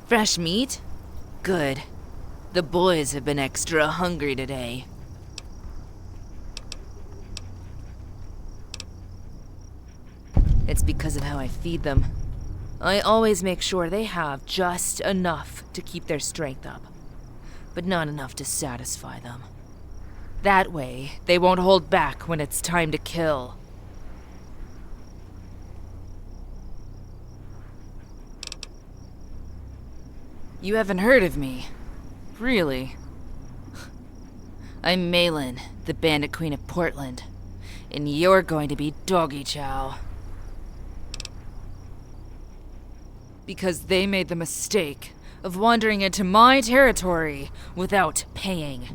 Fresh meat? Good. The boys have been extra hungry today. It's because of how I feed them. I always make sure they have just enough to keep their strength up, but not enough to satisfy them. That way, they won't hold back when it's time to kill. You haven't heard of me, really? I'm Malin, the Bandit Queen of Portland, and you're going to be Doggy Chow. Because they made the mistake of wandering into my territory without paying.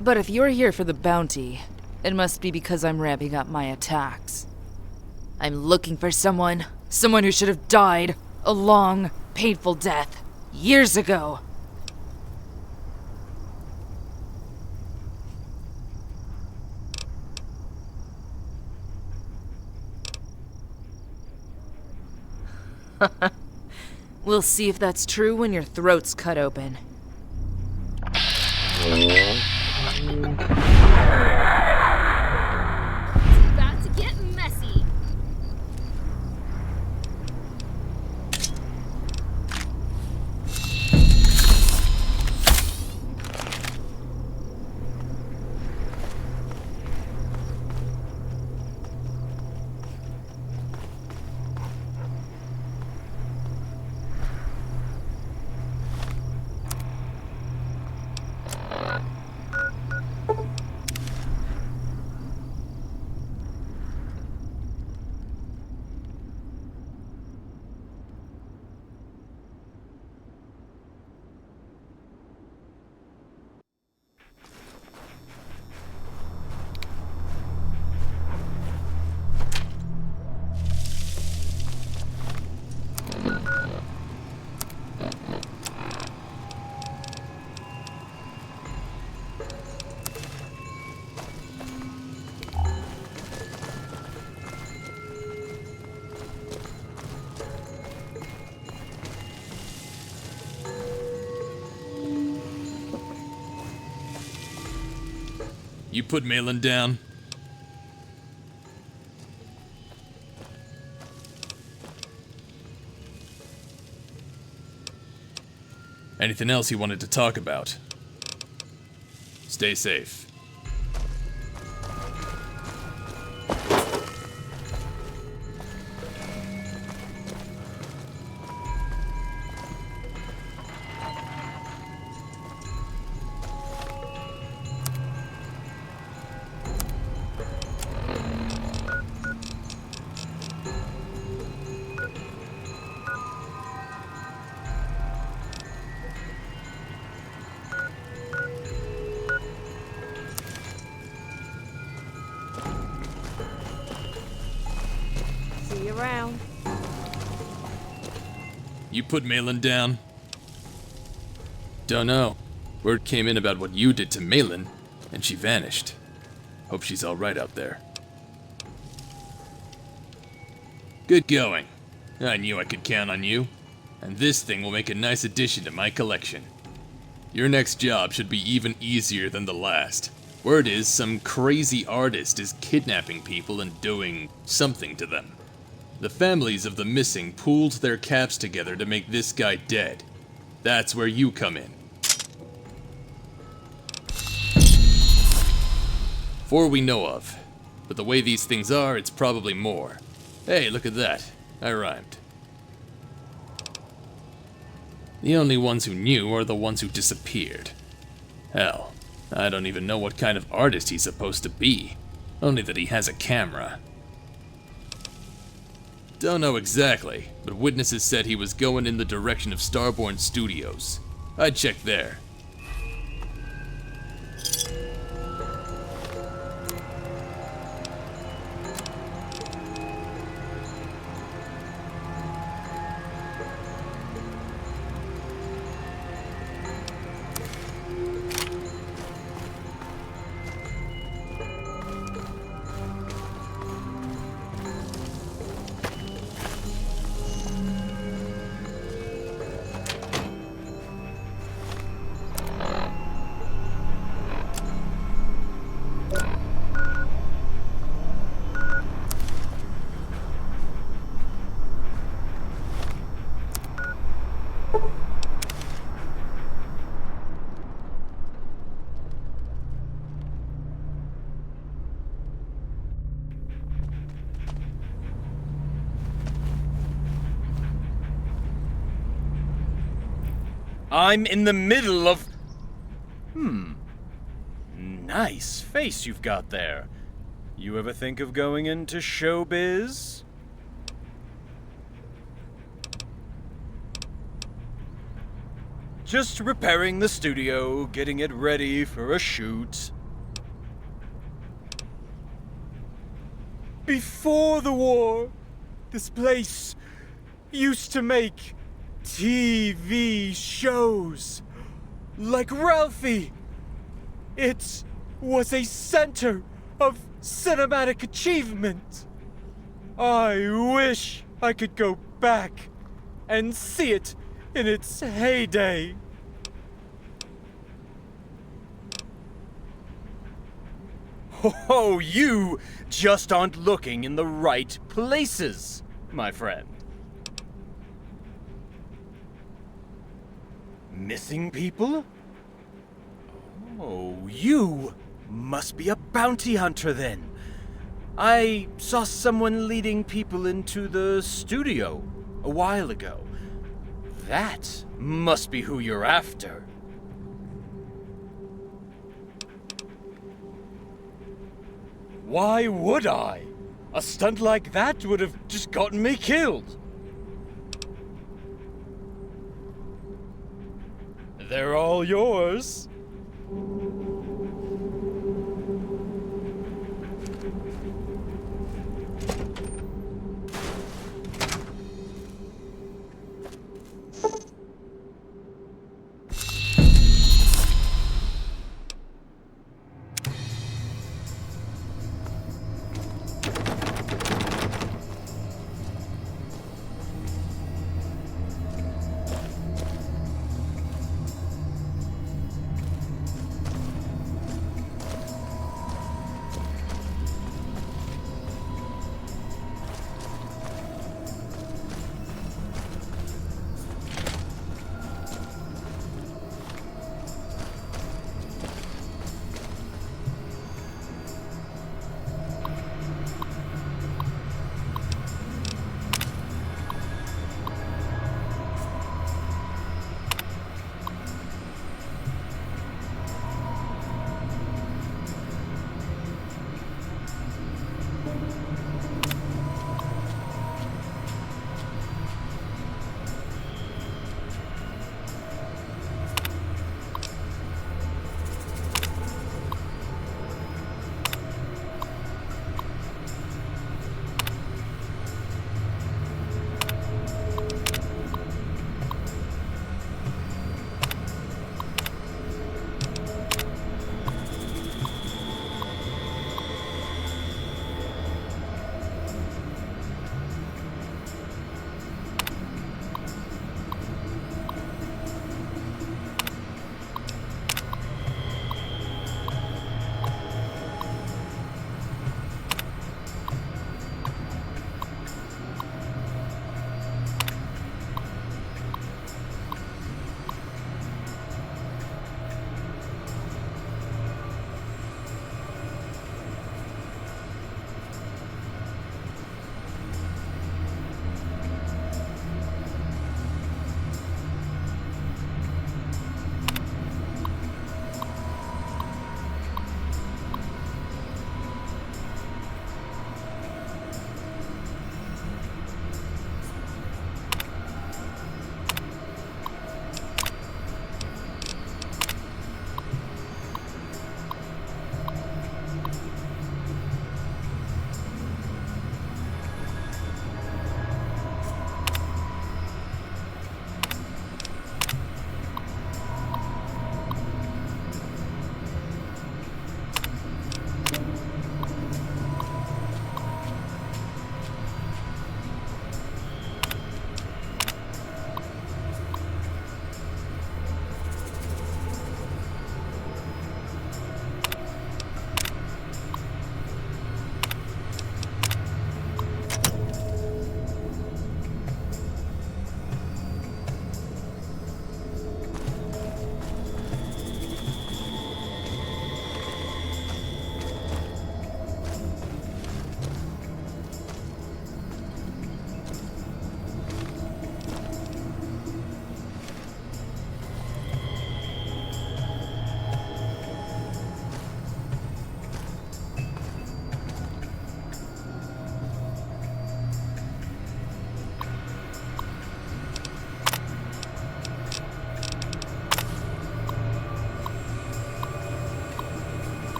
But if you're here for the bounty, it must be because I'm ramping up my attacks. I'm looking for someone who should have died a long, painful death years ago. We'll see if that's true when your throat's cut open. It's about to get messy. You put Malin down? Anything else you wanted to talk about? Stay safe. See you around. You put Malin down? Dunno. Word came in about what you did to Malin, and she vanished. Hope she's alright out there. Good going. I knew I could count on you. And this thing will make a nice addition to my collection. Your next job should be even easier than the last. Word is some crazy artist is kidnapping people and doing something to them. The families of the missing pooled their caps together to make this guy dead. That's where you come in. 4 we know of. But the way these things are, it's probably more. Hey, look at that. I rhymed. The only ones who knew are the ones who disappeared. Hell, I don't even know what kind of artist he's supposed to be. Only that he has a camera. Don't know exactly, but witnesses said he was going in the direction of Starborn Studios. I'd check there. I'm in the middle of... Nice face you've got there. You ever think of going into showbiz? Just repairing the studio, getting it ready for a shoot. Before the war, this place used to make TV shows. Like Ralphie. It was a center of cinematic achievement. I wish I could go back and see it in its heyday. Oh, you just aren't looking in the right places, my friend. Missing people? Oh, you must be a bounty hunter then. I saw someone leading people into the studio a while ago. That must be who you're after. Why would I? A stunt like that would have just gotten me killed. They're all yours.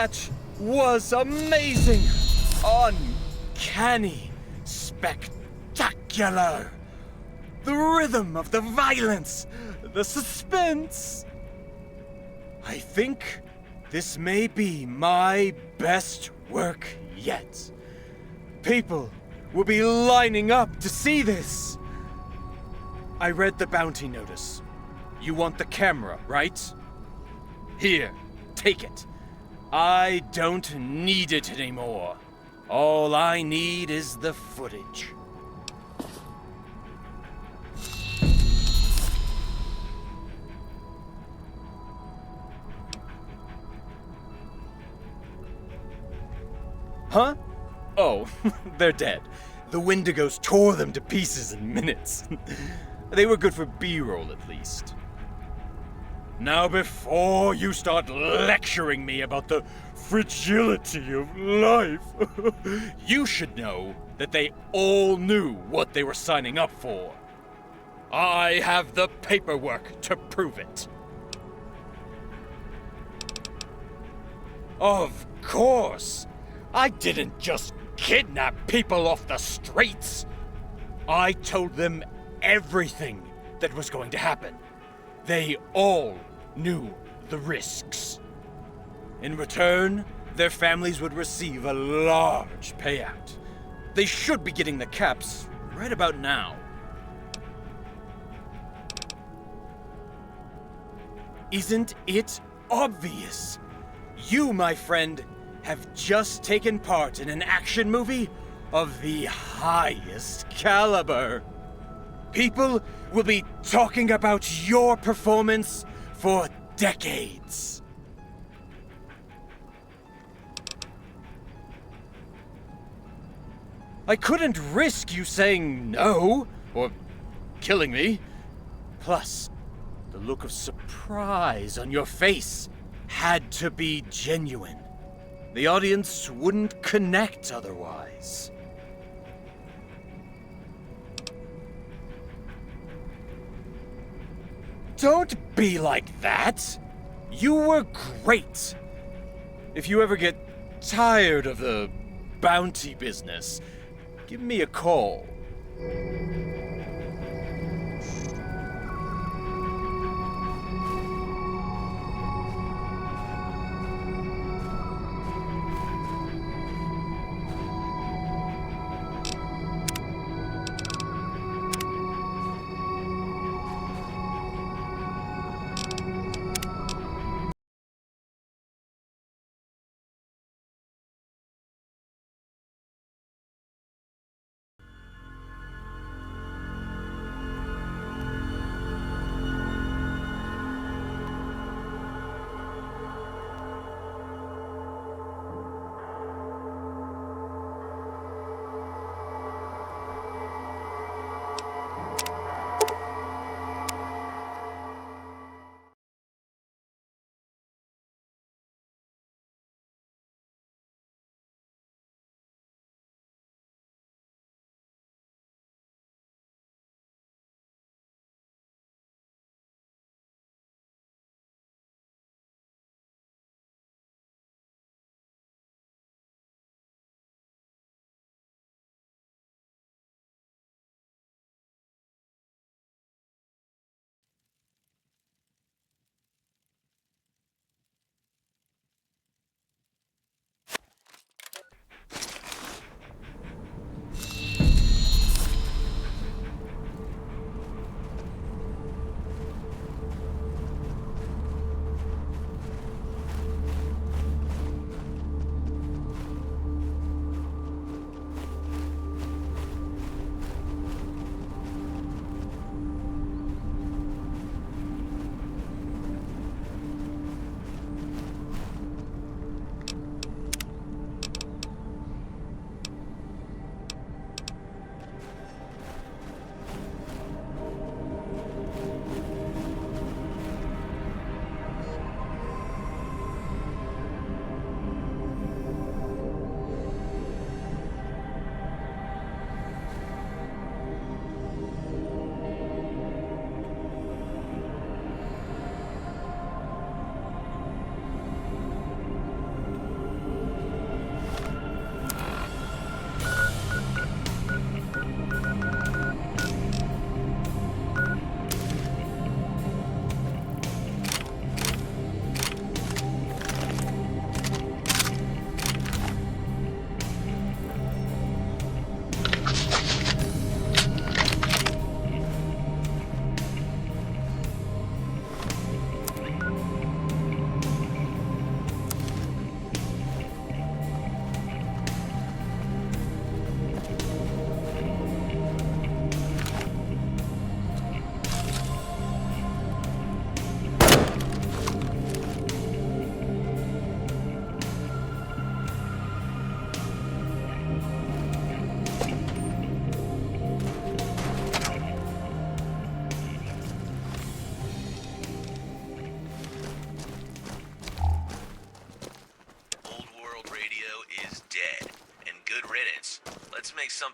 That was amazing! Uncanny! Spectacular! The rhythm of the violence! The suspense! I think this may be my best work yet. People will be lining up to see this. I read the bounty notice. You want the camera, right? Here, take it. I don't need it anymore. All I need is the footage. Huh? Oh, they're dead. The Wendigos tore them to pieces in minutes. They were good for B-roll, at least. Now, before you start lecturing me about the fragility of life, you should know that they all knew what they were signing up for. I have the paperwork to prove it. Of course! I didn't just kidnap people off the streets. I told them everything that was going to happen. They all knew the risks. In return, their families would receive a large payout. They should be getting the caps right about now. Isn't it obvious? You, my friend, have just taken part in an action movie of the highest caliber. People will be talking about your performance for decades. I couldn't risk you saying no, or killing me. Plus, the look of surprise on your face had to be genuine. The audience wouldn't connect otherwise. Don't be like that! You were great! If you ever get tired of the bounty business, give me a call.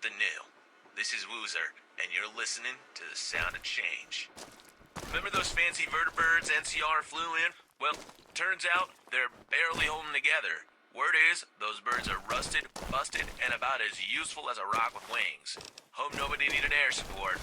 something new. This is Woozer, and you're listening to the sound of change. Remember those fancy vertibirds NCR flew in? Well, turns out they're barely holding together. Word is, those birds are rusted, busted, and about as useful as a rock with wings. Hope nobody needed air support.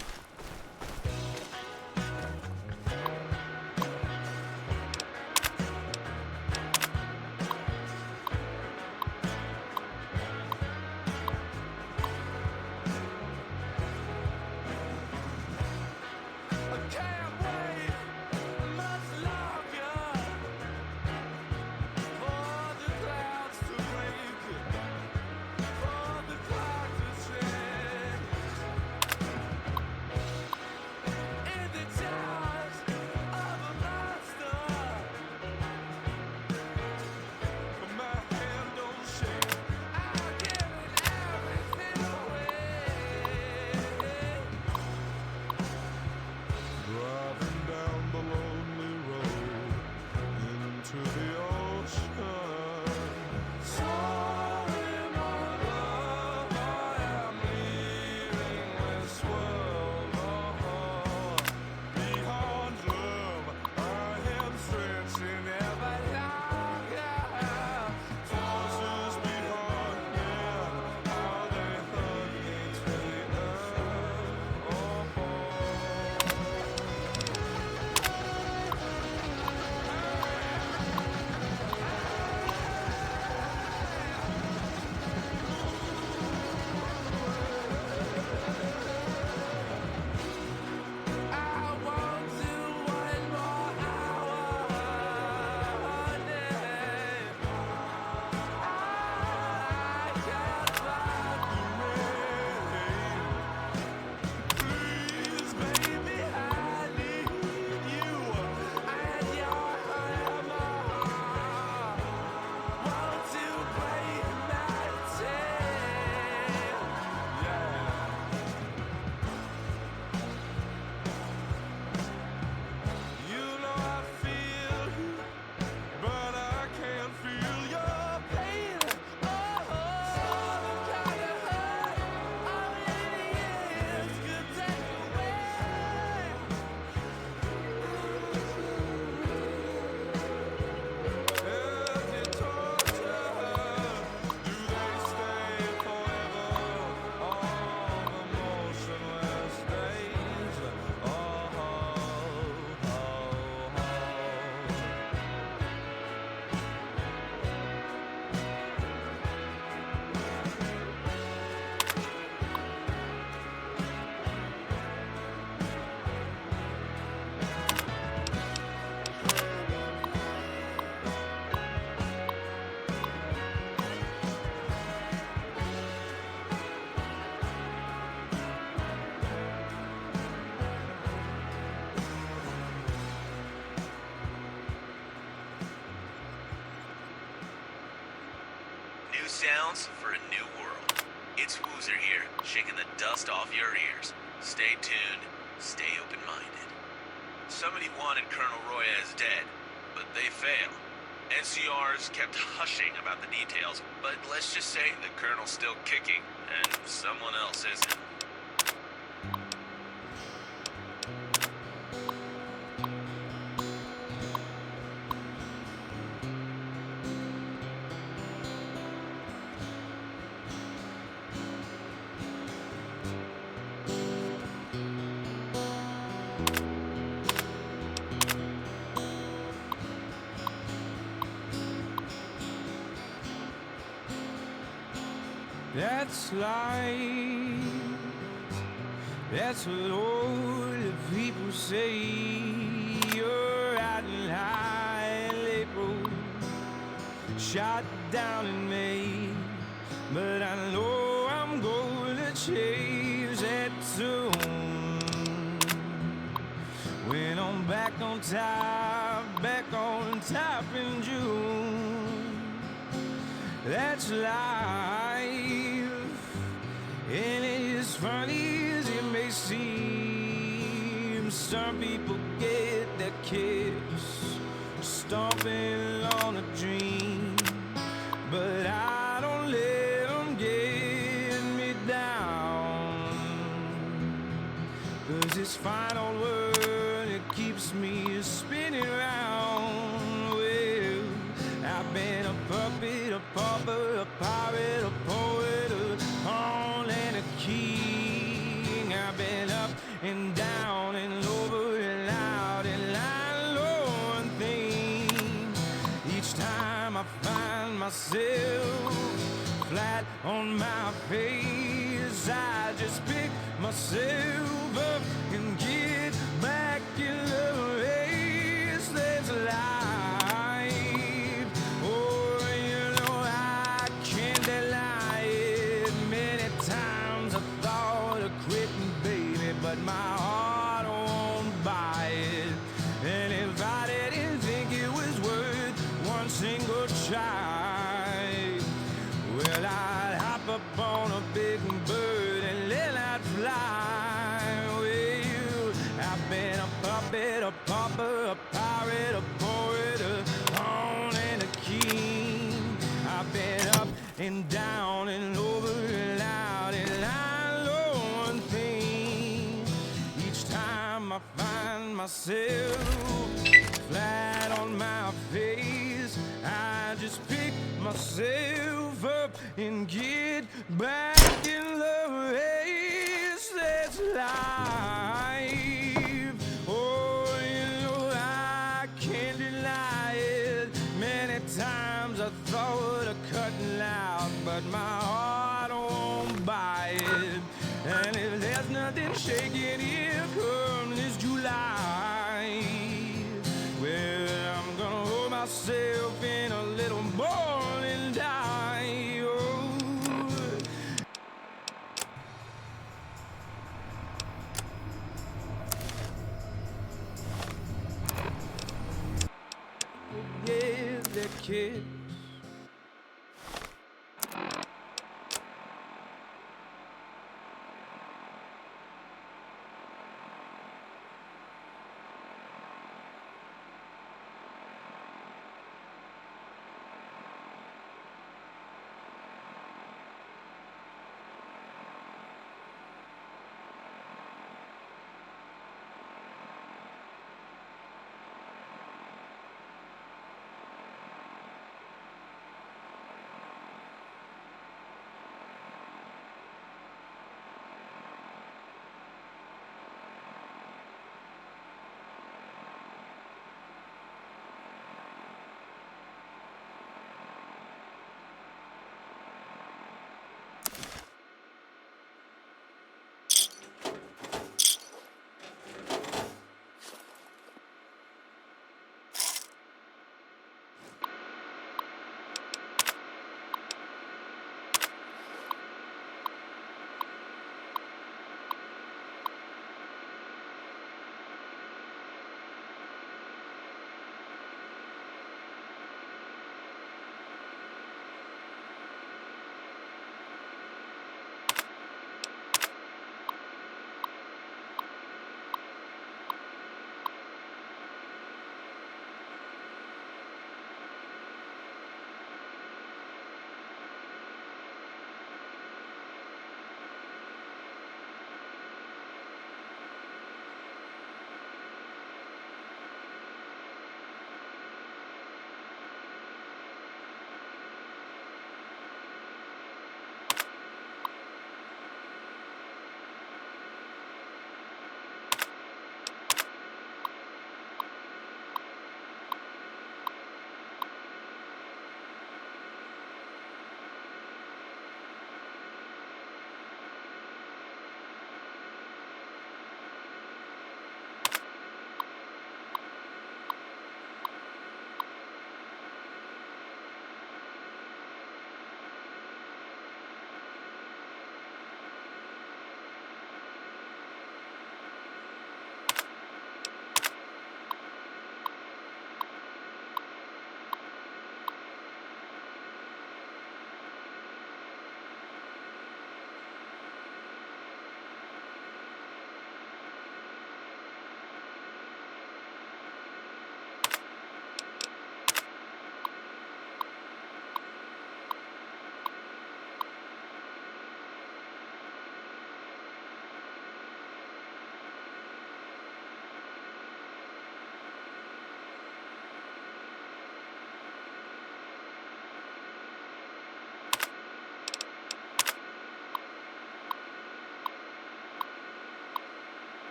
Sounds for a new world. It's Woozer here, shaking the dust off your ears. Stay tuned, stay open-minded. Somebody wanted Colonel Royez dead, but they failed. NCRs kept hushing about the details, but let's just say the Colonel's still kicking, and someone else isn't. That's life. That's what all the people say. You're riding high, April, shot down in May. But I know I'm gonna change that soon. When I'm back on top in June. That's life. And as funny as it may seem, some people get their kiss stomping on a dream. But I don't let them get me down. this final word, it keeps me spinning round. Well, I've been a puppet, a pauper, a pirate, a poet, a pawn and a king. I've been up and down and over and out and lying low and thin. Each time I find myself flat on my face, I just pick myself up and get back in the race. That's life. Oh, you know I can't deny it. Many times I thought of quitting, baby, but my heart won't buy it. And if I didn't think it was worth one single try, well, I'd hop up on a big bird and then I'd fly. Well, I've been a puppet, a pauper, a pirate, a poet, a pawn and a king. I've been up and down and over and out and lying low and thin. Each time I find myself flat on my face, I just pick myself up and get back in the race. That's life. Oh, you know I can't deny it. Many times I thought of cutting out, but my heart won't buy it. And if there's nothing shaking here come this July, well, I'm gonna hold myself in a little more and die. Oh. Yeah, that kid.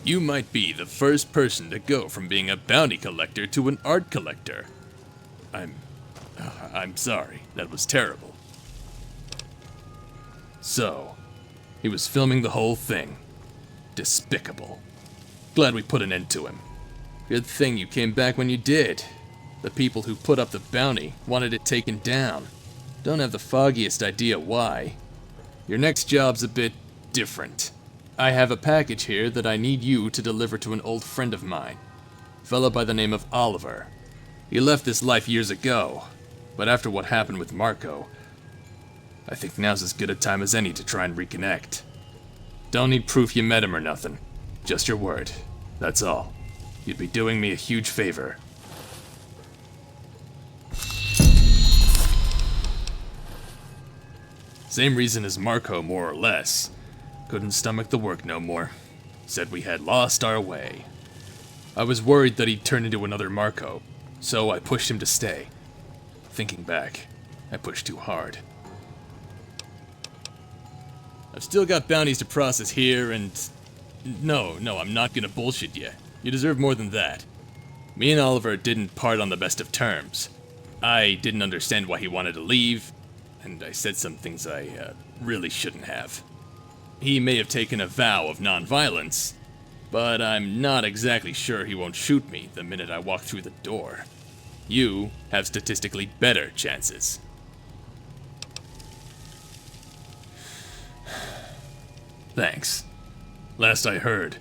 You might be the first person to go from being a bounty collector to an art collector. I'm sorry, that was terrible. So, he was filming the whole thing. Despicable. Glad we put an end to him. Good thing you came back when you did. The people who put up the bounty wanted it taken down. Don't have the foggiest idea why. Your next job's a bit different. I have a package here that I need you to deliver to an old friend of mine. Fellow by the name of Oliver. He left this life years ago, but after what happened with Marco, I think now's as good a time as any to try and reconnect. Don't need proof you met him or nothing. Just your word. That's all. You'd be doing me a huge favor. Same reason as Marco, more or less. Couldn't stomach the work no more. Said we had lost our way. I was worried that he'd turn into another Marco, so I pushed him to stay. Thinking back, I pushed too hard. I've still got bounties to process here, and... No, I'm not gonna bullshit you. You deserve more than that. Me and Oliver didn't part on the best of terms. I didn't understand why he wanted to leave, and I said some things I really shouldn't have. He may have taken a vow of non-violence, but I'm not exactly sure he won't shoot me the minute I walk through the door. You have statistically better chances. Thanks. Last I heard,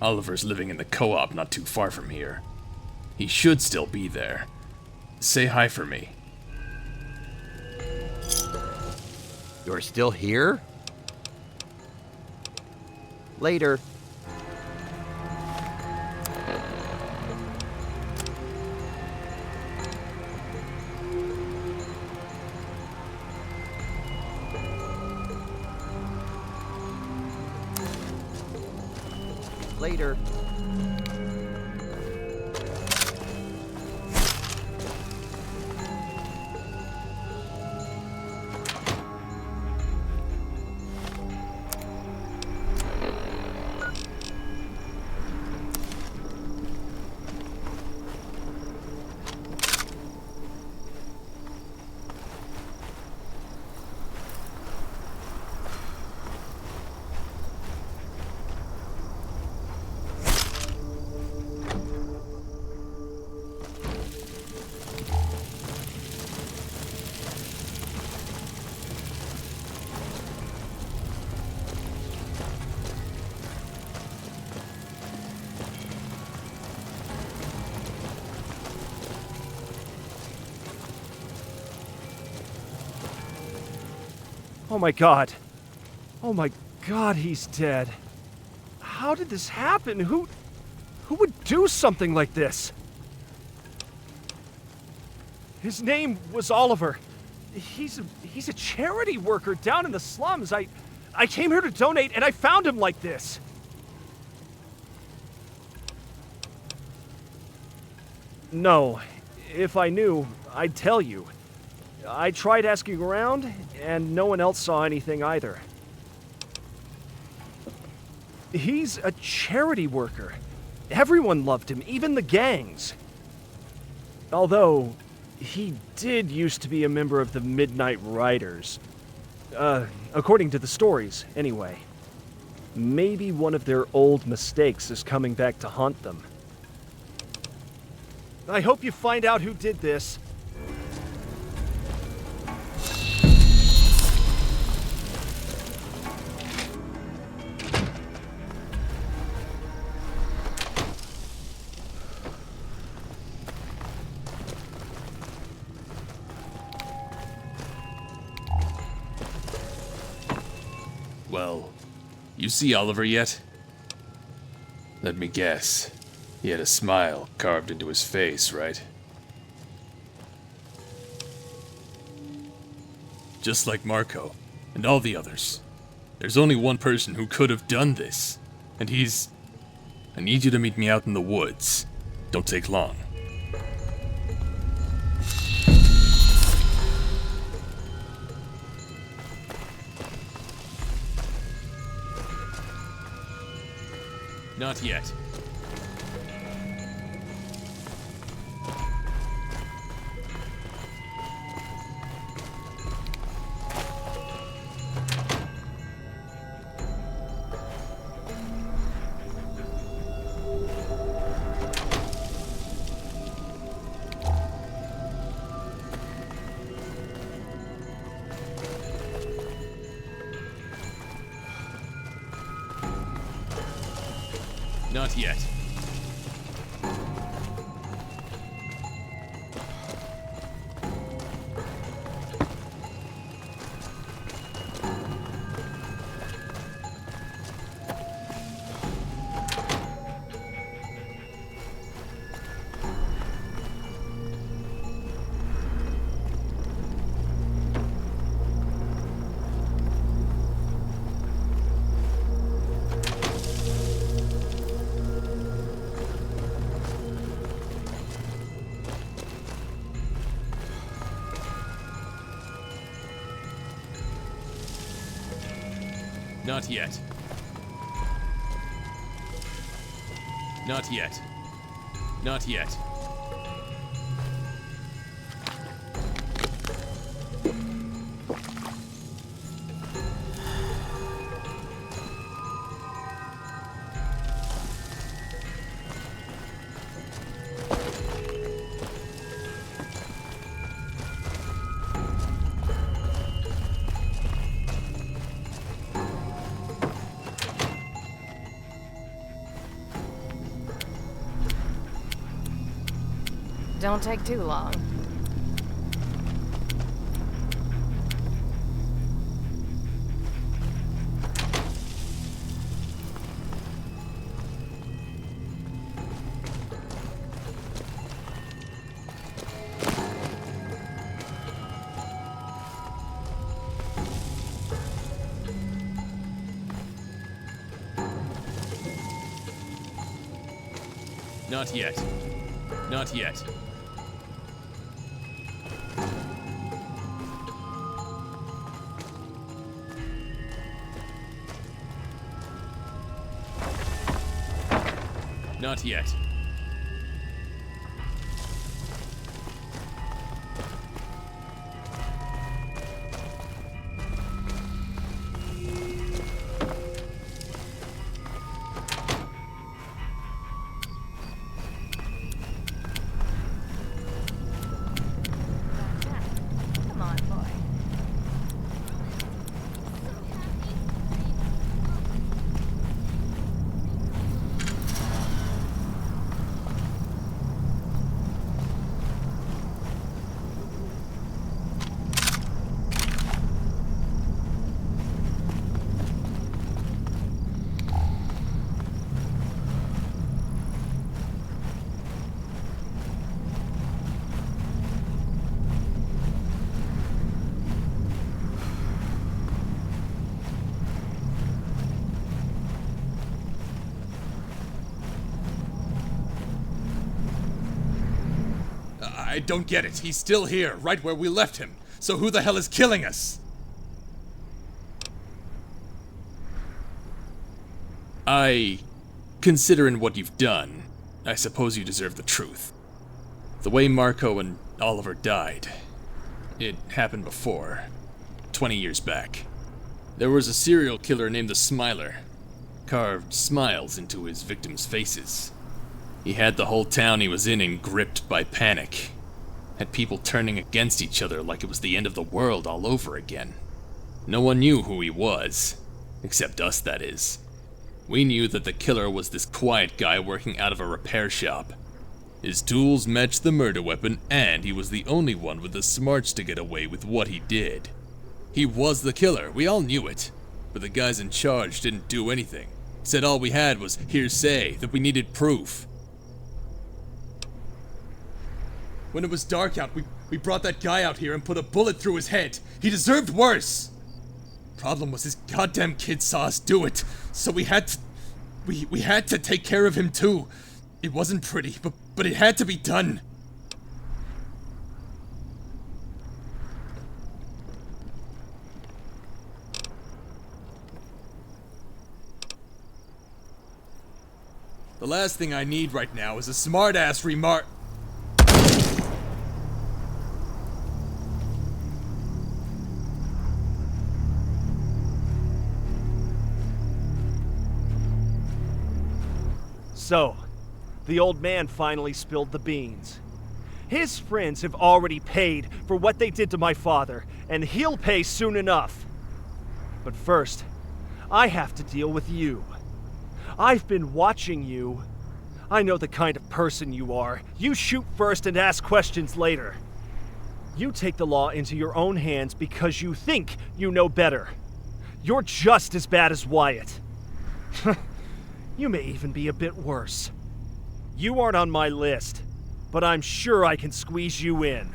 Oliver's living in the co-op not too far from here. He should still be there. Say hi for me. You're still here? Later. Later. Oh my god. Oh my god, he's dead. How did this happen? Who would do something like this? His name was Oliver. He's a charity worker down in the slums. I came here to donate and I found him like this. No, if I knew, I'd tell you. I tried asking around, and no one else saw anything either. He's a charity worker. Everyone loved him, even the gangs. Although, he did used to be a member of the Midnight Riders. According to the stories, anyway. Maybe one of their old mistakes is coming back to haunt them. I hope you find out who did this. Well, you see Oliver yet? Let me guess. He had a smile carved into his face, right? Just like Marco, and all the others. There's only one person who could have done this, and he's... I need you to meet me out in the woods. Don't take long. Not yet. Not yet. Not yet. Not yet. Not yet. Don't take too long. Not yet. Not yet. Not yet. Come on, boy. I don't get it. He's still here, right where we left him. So who the hell is killing us? Considering what you've done, I suppose you deserve the truth. The way Marco and Oliver died, it happened before, 20 years back. There was a serial killer named the Smiler, carved smiles into his victims' faces. He had the whole town he was in gripped by panic. Had people turning against each other like it was the end of the world all over again. No one knew who he was, except us, that is. We knew that the killer was this quiet guy working out of a repair shop. His tools matched the murder weapon, and he was the only one with the smarts to get away with what he did. He was the killer, we all knew it. But the guys in charge didn't do anything. Said all we had was hearsay, that we needed proof. When it was dark out, we brought that guy out here and put a bullet through his head. He deserved worse! Problem was his goddamn kid saw us do it, so we had to take care of him too. It wasn't pretty, but it had to be done. The last thing I need right now is a smart-ass remark. So, the old man finally spilled the beans. His friends have already paid for what they did to my father, and he'll pay soon enough. But first, I have to deal with you. I've been watching you. I know the kind of person you are. You shoot first and ask questions later. You take the law into your own hands because you think you know better. You're just as bad as Wyatt. You may even be a bit worse. You aren't on my list, but I'm sure I can squeeze you in.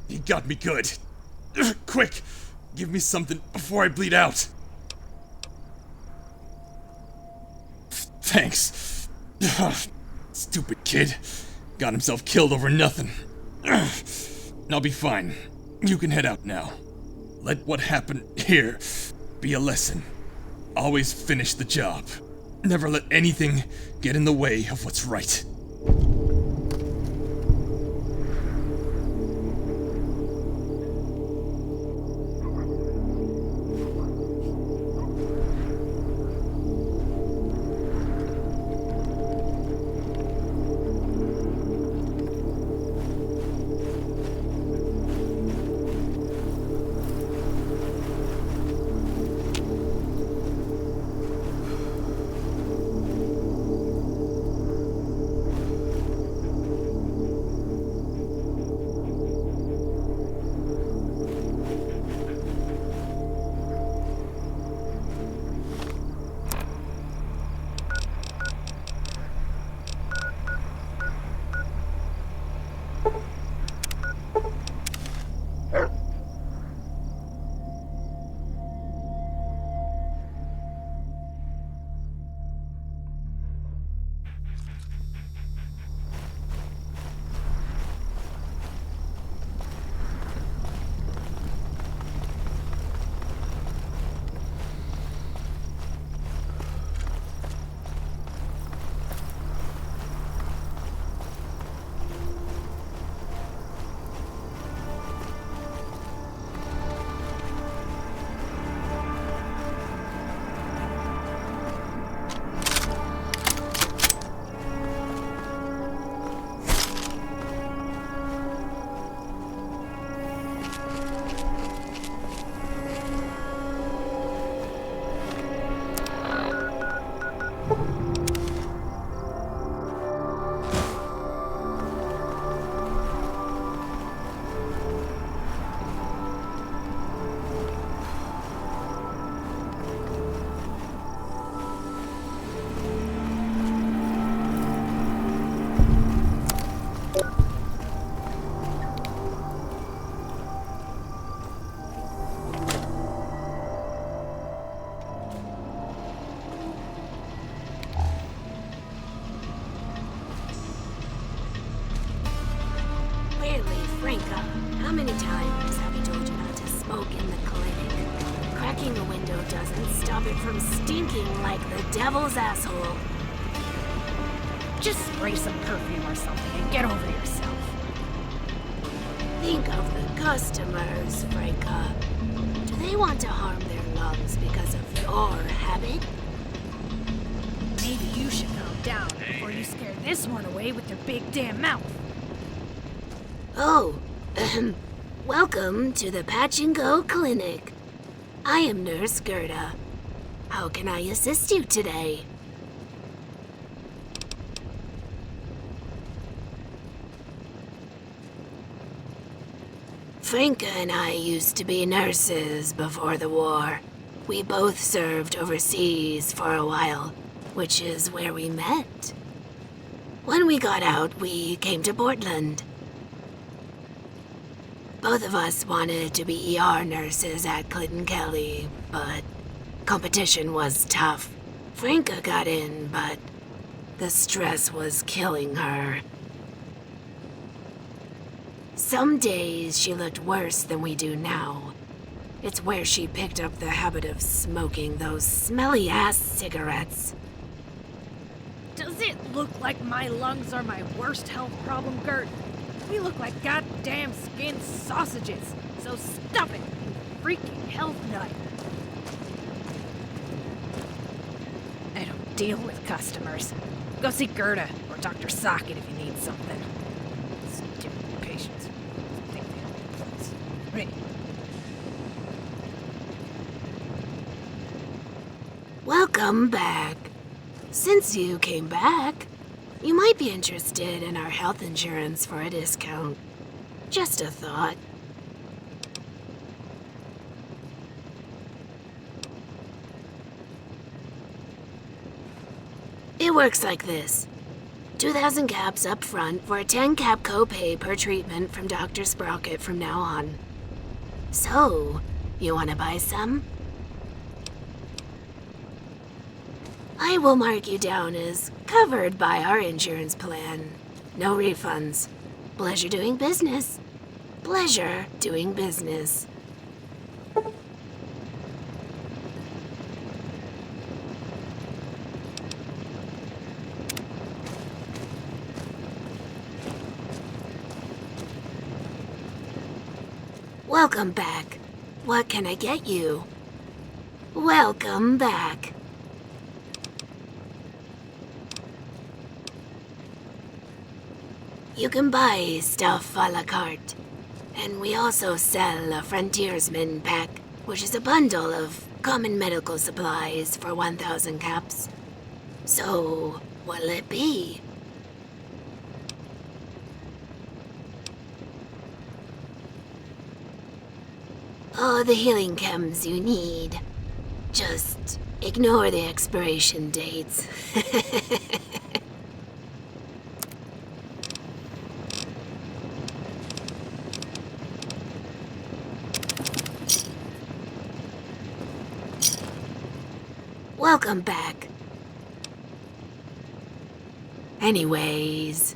You got me good. Quick, give me something before I bleed out. Thanks. Stupid kid. Got himself killed over nothing. I'll be fine. You can head out now. Let what happened here be a lesson. Always finish the job. Never let anything get in the way of what's right. How many times have we told you not to smoke in the clinic? Cracking a window doesn't stop it from stinking like the devil's asshole. Just spray some perfume or something and get over yourself. Think of the customers, Franca. Do they want to harm their lungs because of your habit? Maybe you should calm down before you scare this one away with your big damn mouth. Oh, welcome to the Patch and Go Clinic. I am Nurse Gerda. How can I assist you today? Franca and I used to be nurses before the war. We both served overseas for a while, which is where we met. When we got out, we came to Portland. Both of us wanted to be ER nurses at Clinton Kelly, but competition was tough. Franca got in, but the stress was killing her. Some days she looked worse than we do now. It's where she picked up the habit of smoking those smelly-ass cigarettes. Does it look like my lungs are my worst health problem, Gert? We look like goddamn skinned sausages, so stop it, you freaking health nut. I don't deal with customers. Go see Gerda or Dr. Socket if you need something. Stupid patients. Right. Welcome back. Since you came back, you might be interested in our health insurance for a discount. Just a thought. It works like this. 2,000 caps up front for a 10 cap copay per treatment from Dr. Sprocket from now on. So, you want to buy some? I will mark you down as covered by our insurance plan. No refunds. Pleasure doing business. Pleasure doing business. Welcome back. What can I get you? Welcome back. You can buy stuff a la carte. And we also sell a Frontiersman pack, which is a bundle of common medical supplies for 1,000 caps. So, what'll it be? Oh, the healing chems you need. Just ignore the expiration dates. Welcome back. Anyways,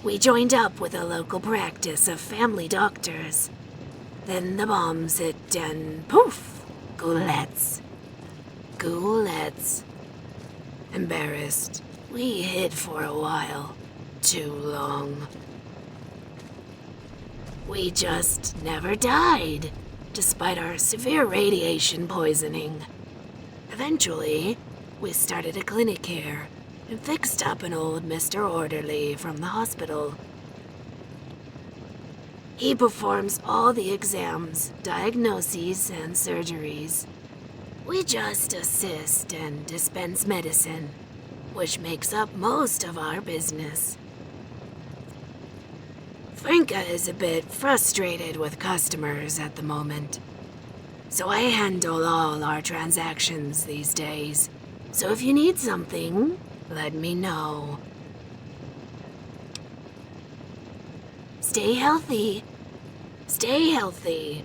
we joined up with a local practice of family doctors. Then the bombs hit and poof, goulettes. Goulettes. Embarrassed, we hid for a while. Too long. We just never died, despite our severe radiation poisoning. Eventually, we started a clinic here and fixed up an old Mr. Orderly from the hospital. He performs all the exams, diagnoses, and surgeries. We just assist and dispense medicine, which makes up most of our business. Franca is a bit frustrated with customers at the moment. So I handle all our transactions these days. So if you need something, let me know. Stay healthy. Stay healthy.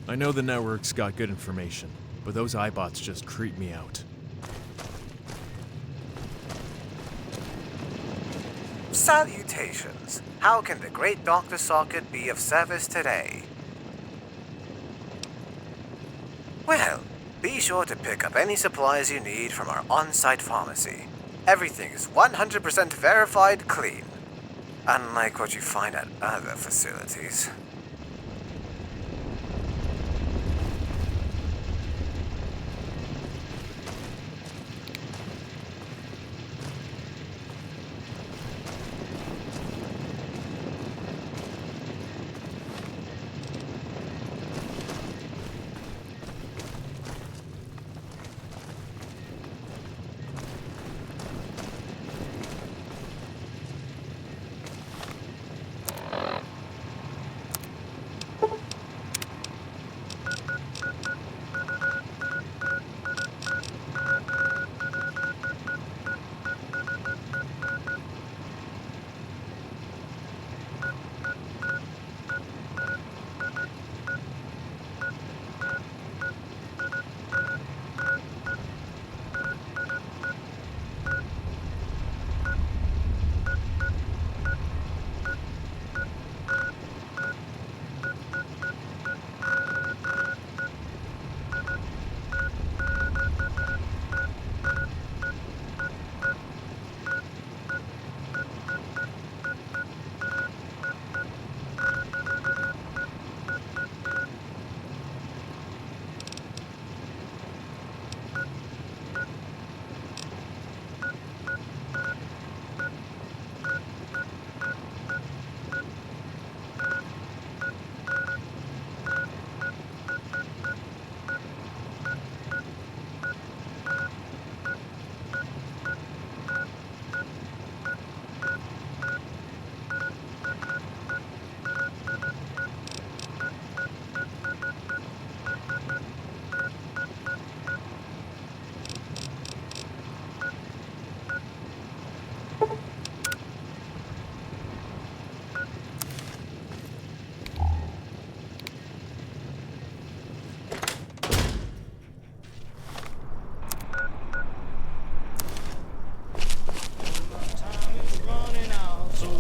I know the network's got good information, but those iBots just creep me out. Salutations. How can the great Dr. Socket be of service today? Well, be sure to pick up any supplies you need from our on-site pharmacy. Everything is 100% verified clean. unlike what you find at other facilities.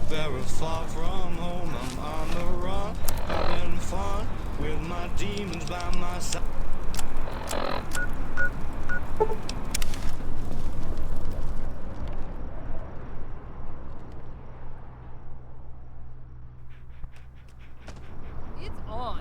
Very far from home, I'm on the run, having fun with my demons by my side. It's on.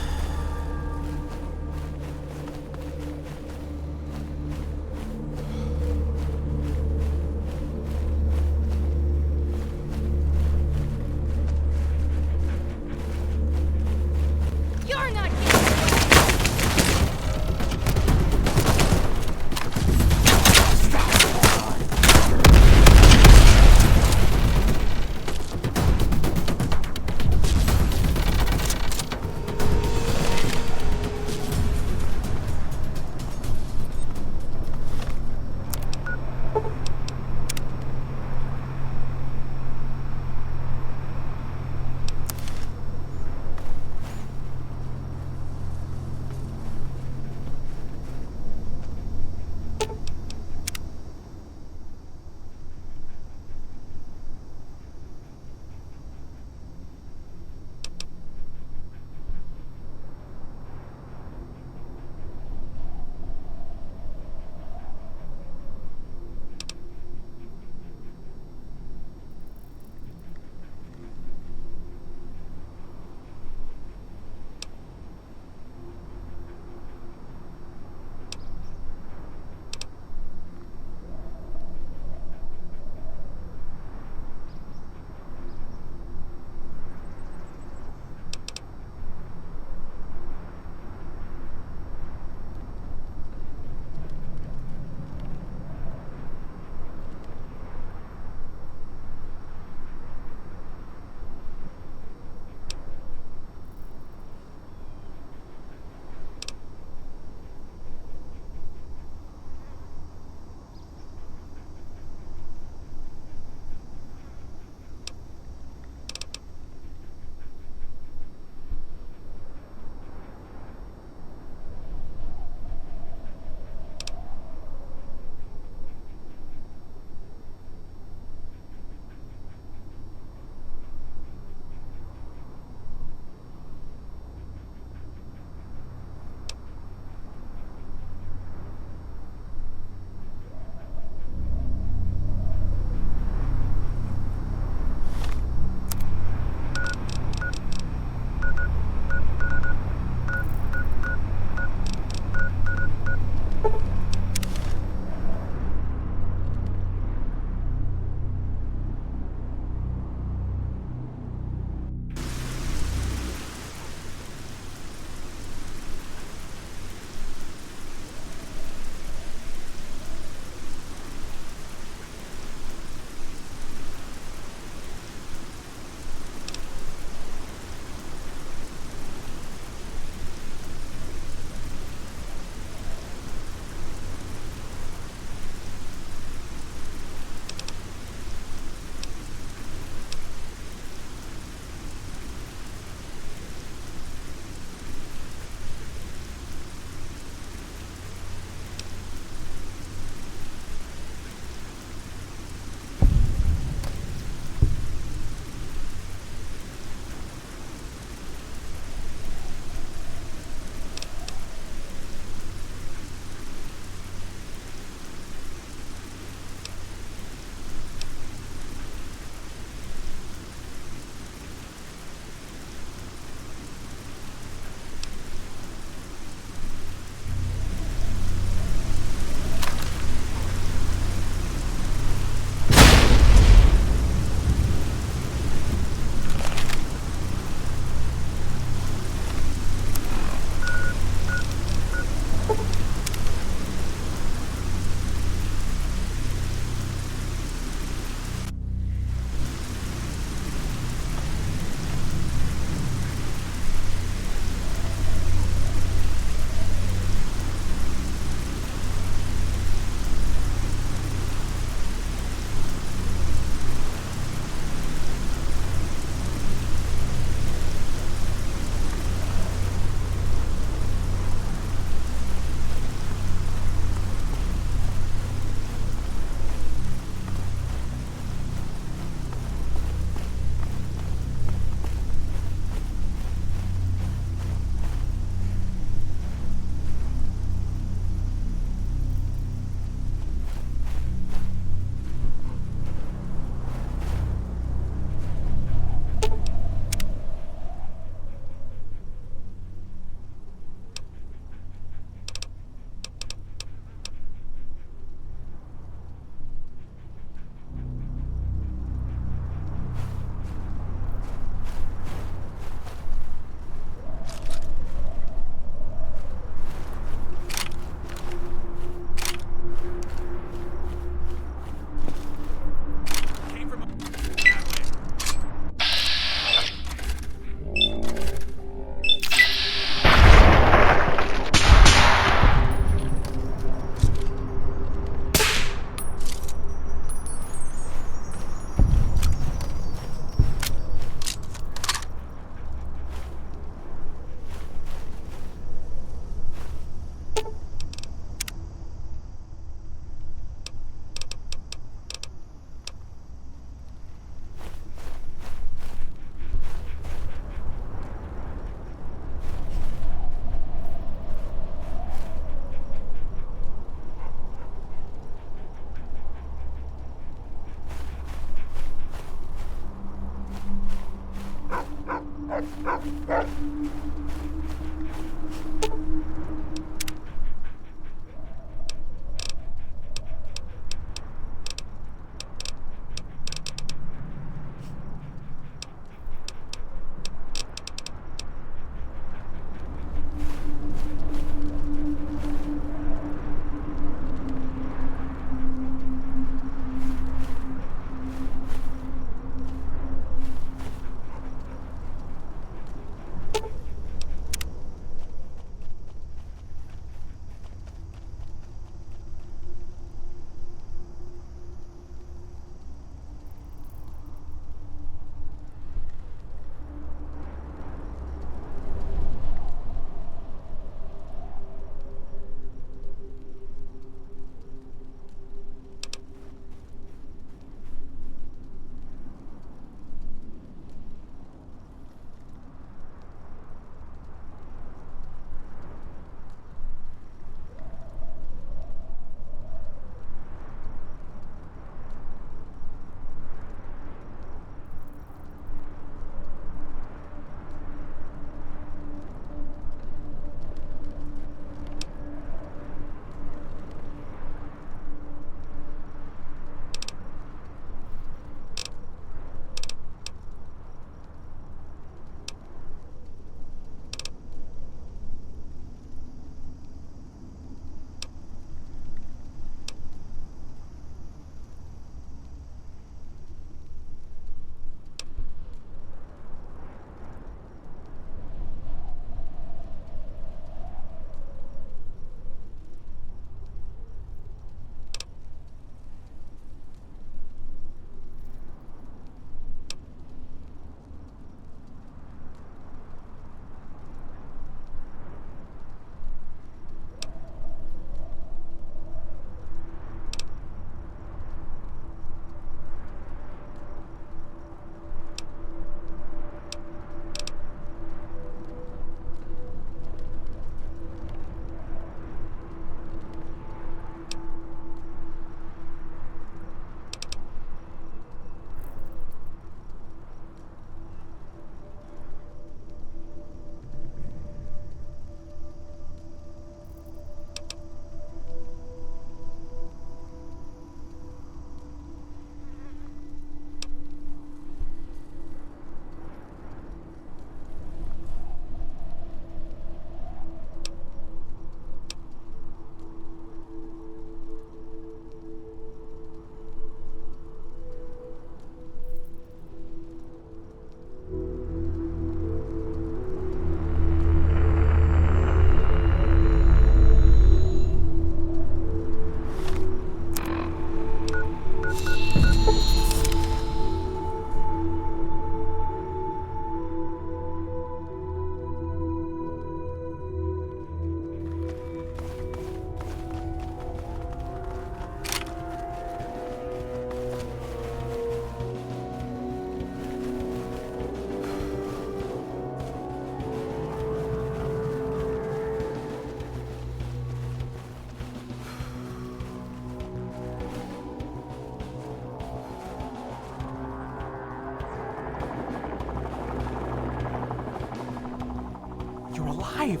alive!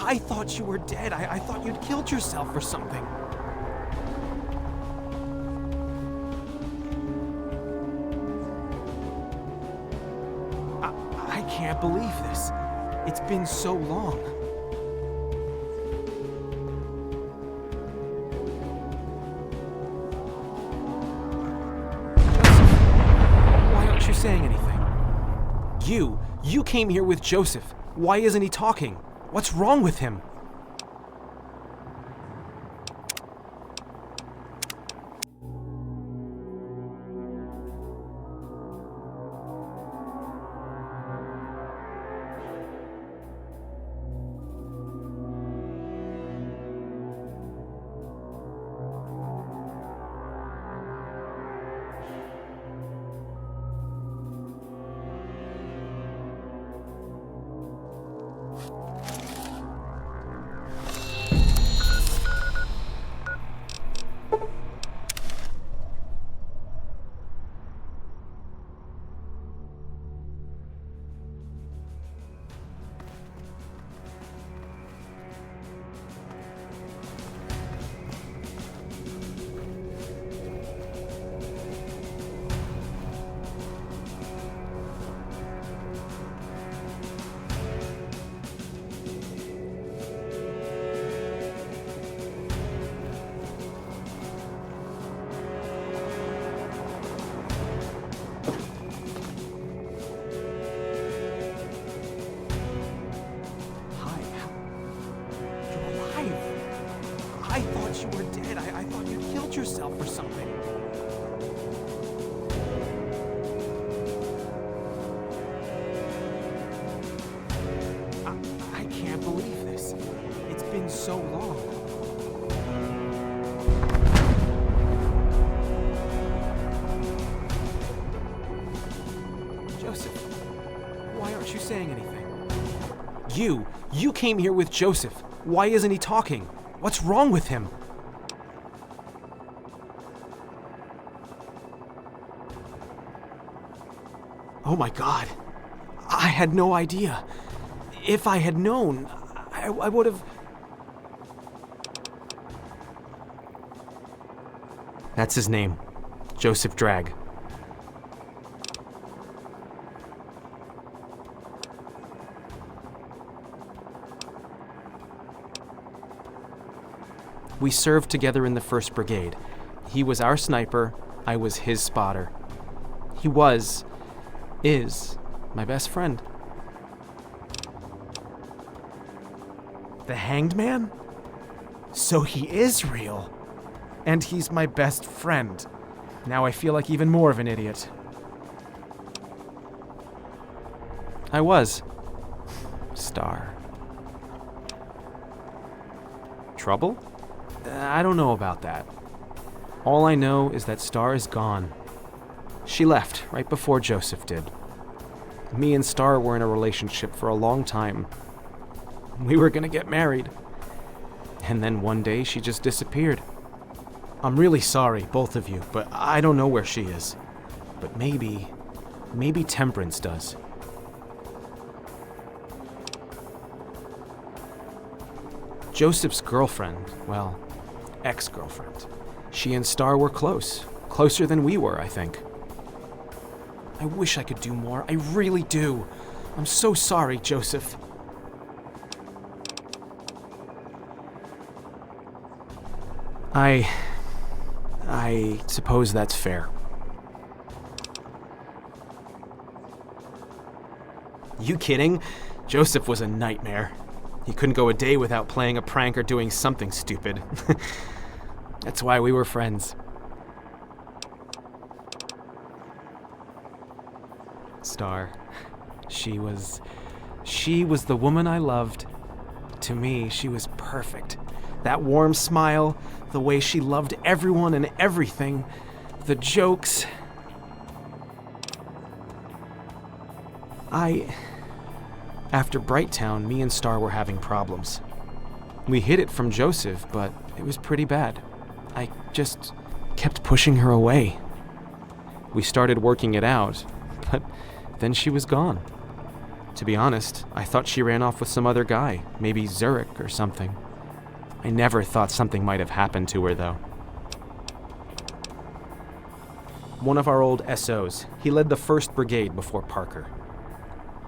I thought you were dead. I thought you'd killed yourself or something. I can't believe this. It's been so long. Why aren't you saying anything? You came here with Joseph. Why isn't he talking? What's wrong with him? off or something. I can't believe this. It's been so long. Joseph, why aren't you saying anything? You came here with Joseph. Why isn't he talking? What's wrong with him? Oh my God. I had no idea. If I had known, I would have... That's his name. Joseph Drag. We served together in the 1st Brigade. He was our sniper, I was his spotter. He is my best friend. The Hanged Man? So he is real. And he's my best friend. Now I feel like even more of an idiot. I was. Star. Trouble? I don't know about that. All I know is that Star is gone. She left right before Joseph did. Me and Star were in a relationship for a long time. We were gonna get married. And then one day she just disappeared. I'm really sorry, both of you, but I don't know where she is. But maybe Temperance does. Joseph's girlfriend, well, ex-girlfriend. She and Star were close. Closer than we were, I think. I wish I could do more. I really do. I'm so sorry, Joseph. I suppose that's fair. You kidding? Joseph was a nightmare. He couldn't go a day without playing a prank or doing something stupid. That's why we were friends. Star. She was the woman I loved. To me, she was perfect. That warm smile, the way she loved everyone and everything, the jokes. After Brighttown, me and Star were having problems. We hid it from Joseph, but it was pretty bad. I just kept pushing her away. We started working it out, but then she was gone. To be honest, I thought she ran off with some other guy, maybe Zurich or something. I never thought something might have happened to her, though. One of our old SOs, he led the 1st Brigade before Parker.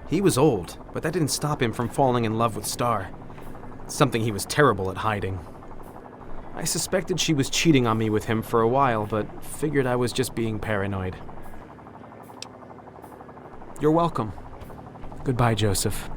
He was old, but that didn't stop him from falling in love with Star. Something he was terrible at hiding. I suspected she was cheating on me with him for a while, but figured I was just being paranoid. You're welcome. Goodbye, Joseph.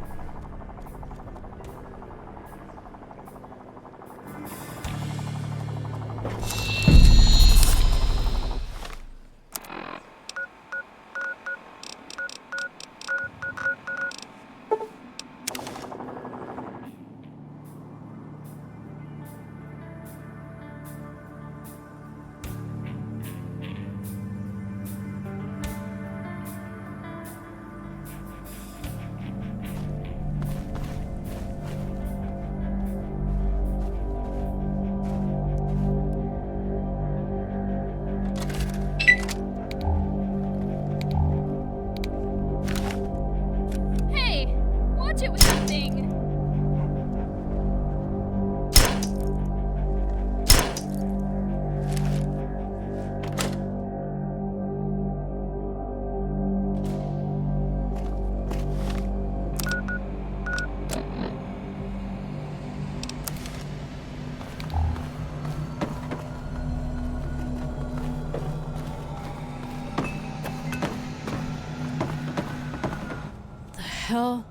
Hell?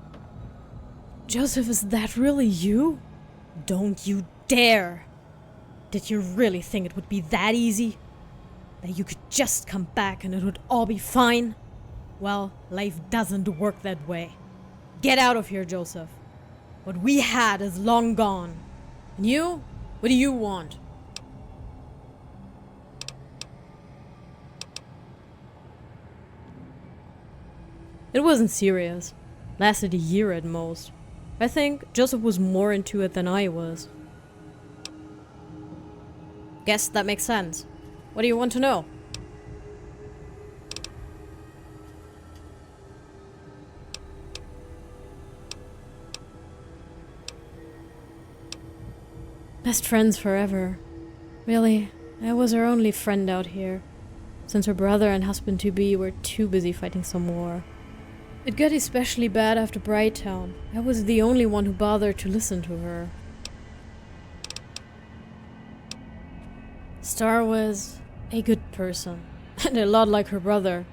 Joseph, is that really you? Don't you dare! Did you really think it would be that easy? that you could just come back and it would all be fine? Well, life doesn't work that way. Get out of here, Joseph. What we had is long gone. And you? What do you want? It wasn't serious. Lasted a year at most. I think Joseph was more into it than I was. Guess that makes sense. What do you want to know? Best friends forever. Really, I was her only friend out here, since her brother and husband-to-be were too busy fighting some war. It got especially bad after Brighttown. I was the only one who bothered to listen to her. Star was a good person, and a lot like her brother.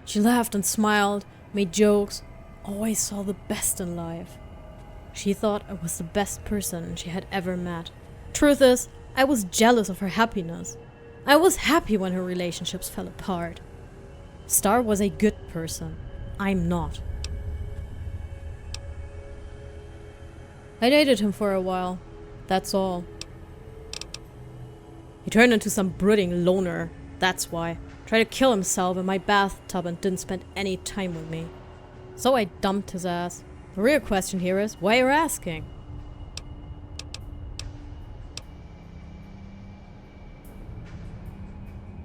She laughed and smiled, made jokes, always saw the best in life. She thought I was the best person she had ever met. Truth is, I was jealous of her happiness. I was happy when her relationships fell apart. Star was a good person. I'm not. I dated him for a while. That's all. He turned into some brooding loner. That's why. Tried to kill himself in my bathtub and didn't spend any time with me. So I dumped his ass. The real question here is, why you're asking?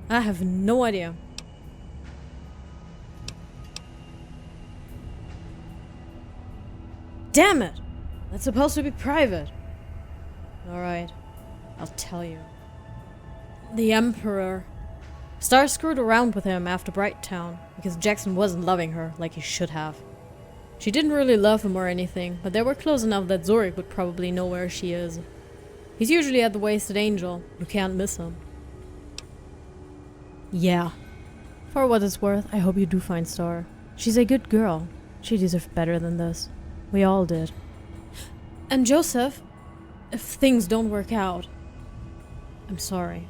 I have no idea. Damn it! That's supposed to be private. Alright, I'll tell you. The Emperor. Star screwed around with him after Brighttown, because Jackson wasn't loving her like he should have. She didn't really love him or anything, but they were close enough that Zurich would probably know where she is. He's usually at the Wasted Angel. You can't miss him. Yeah. For what it's worth, I hope you do find Star. She's a good girl. She deserved better than this. We all did. And Joseph, if things don't work out, I'm sorry.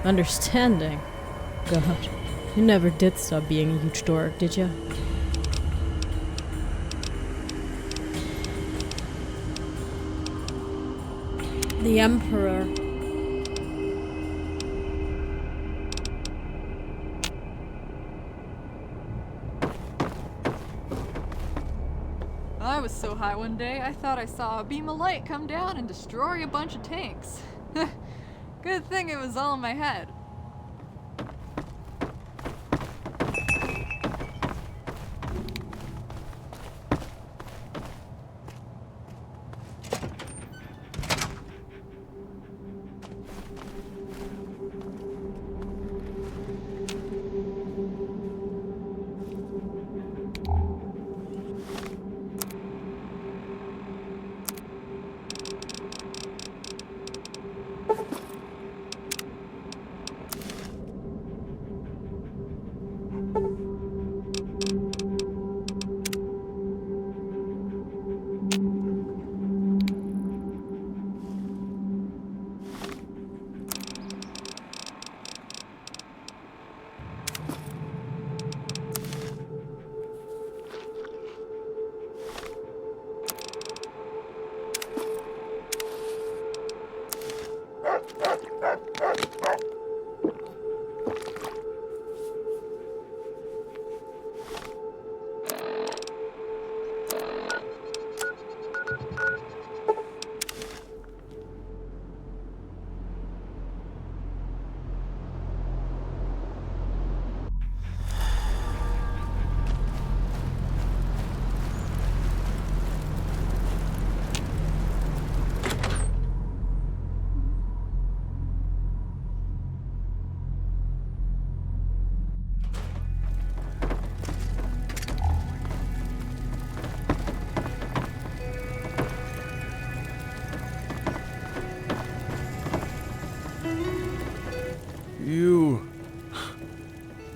Understanding? God, you never did stop being a huge dork, did you? The Emperor. I was so high one day, I thought I saw a beam of light come down and destroy a bunch of tanks. Good thing it was all in my head.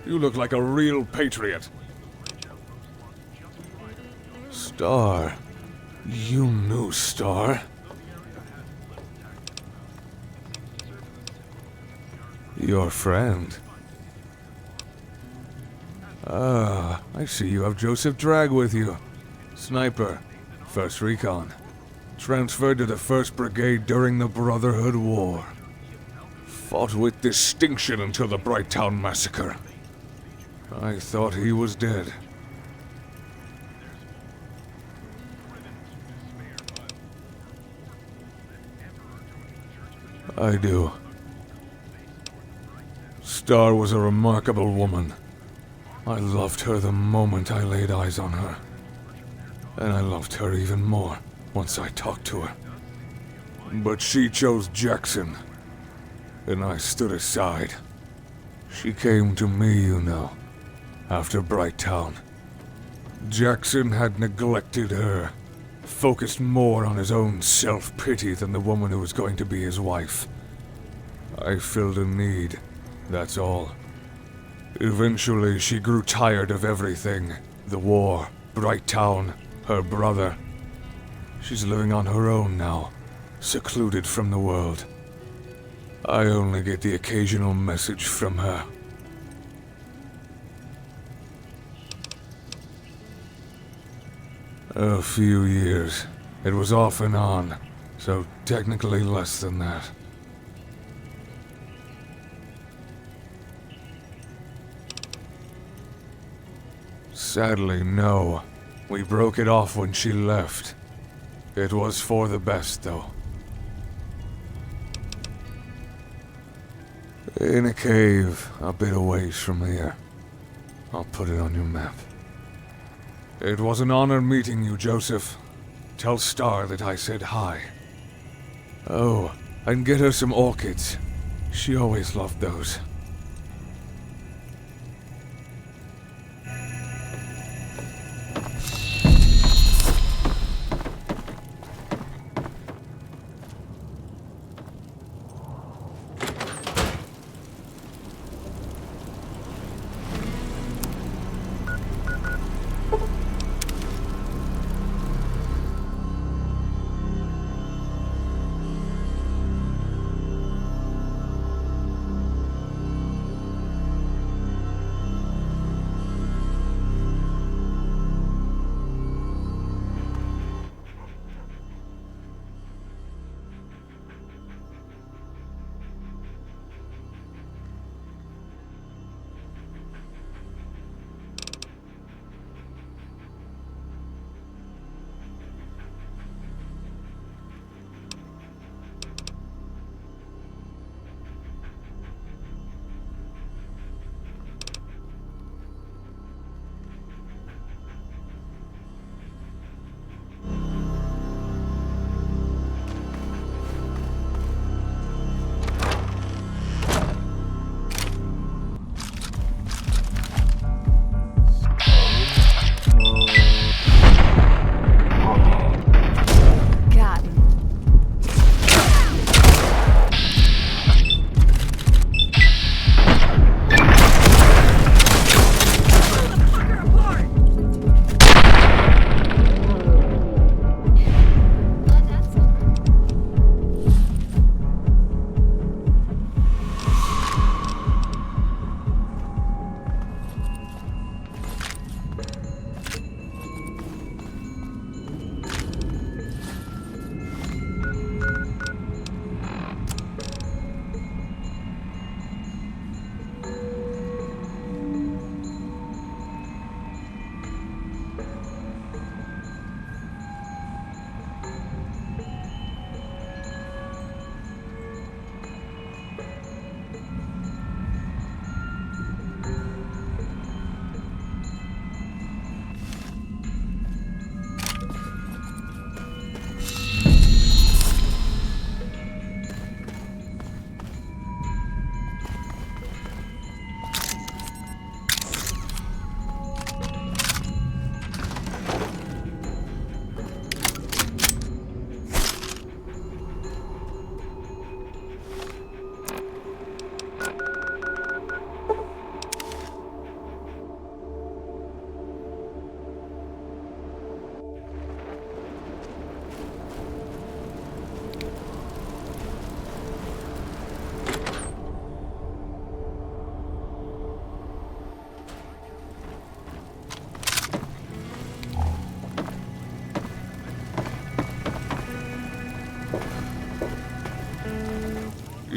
You look like a real patriot. Star. You knew Star. Your friend. Ah, I see you have Joseph Drag with you. Sniper. 1st Recon. Transferred to the 1st Brigade during the Brotherhood War. Fought with distinction until the Brighttown Massacre. I thought he was dead. I do. Star was a remarkable woman. I loved her the moment I laid eyes on her. And I loved her even more once I talked to her. But she chose Jackson, and I stood aside. She came to me, you know, after Brighttown. Jackson had neglected her, focused more on his own self-pity than the woman who was going to be his wife. I filled a need, that's all. Eventually, she grew tired of everything. The war, Brighttown, her brother. She's living on her own now, secluded from the world. I only get the occasional message from her. A few years. It was off and on, so technically less than that. Sadly, no. We broke it off when she left. It was for the best, though. In a cave, a bit a ways from here. I'll put it on your map. It was an honor meeting you, Joseph. Tell Star that I said hi. Oh, and get her some orchids. She always loved those.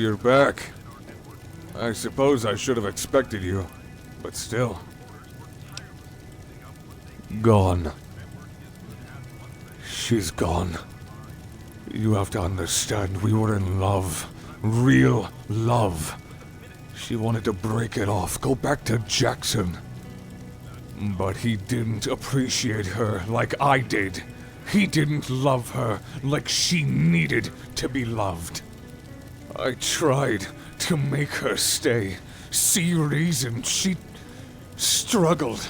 You're back. I suppose I should have expected you, but still. Gone. She's gone. You have to understand, we were in love. Real love. She wanted to break it off, go back to Jackson. But he didn't appreciate her like I did. He didn't love her like she needed to be loved. I tried to make her stay, see reason. She struggled.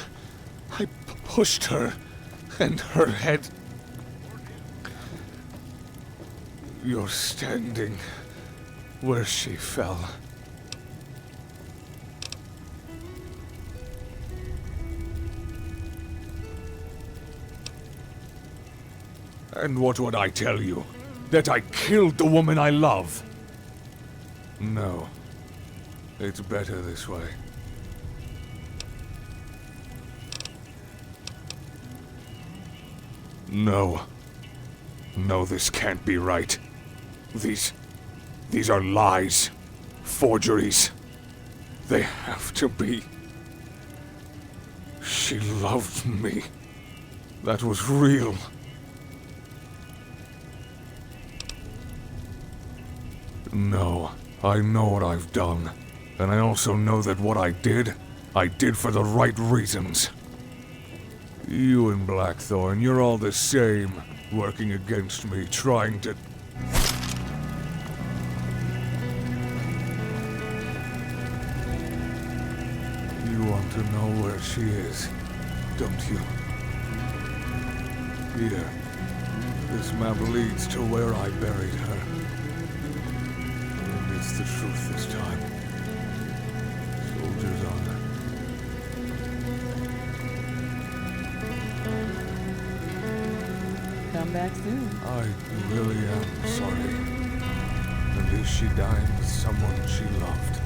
I pushed her, and her head... You're standing where she fell. And what would I tell you? That I killed the woman I love? No. It's better this way. No. No, this can't be right. These are lies. Forgeries. They have to be. She loved me. That was real. No, I know what I've done. And I also know that what I did for the right reasons. You and Blackthorn, you're all the same. Working against me, trying to... You want to know where she is, don't you? Here. This map leads to where I buried her. And it's the truth this time. Soldiers honor. Come back soon. I really am sorry. At least she died with someone she loved.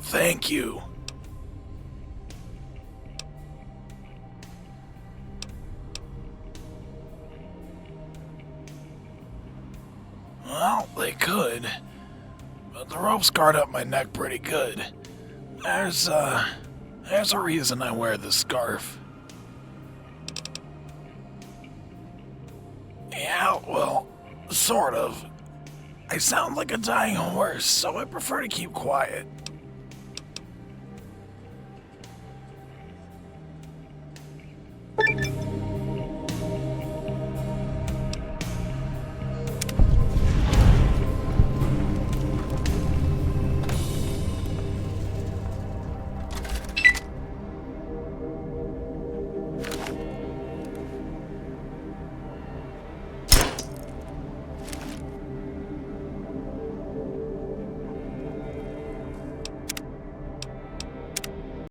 Thank you. Well, they could, but the rope scarred up my neck pretty good. There's a reason I wear this scarf. out, well, sort of. I sound like a dying horse, so I prefer to keep quiet.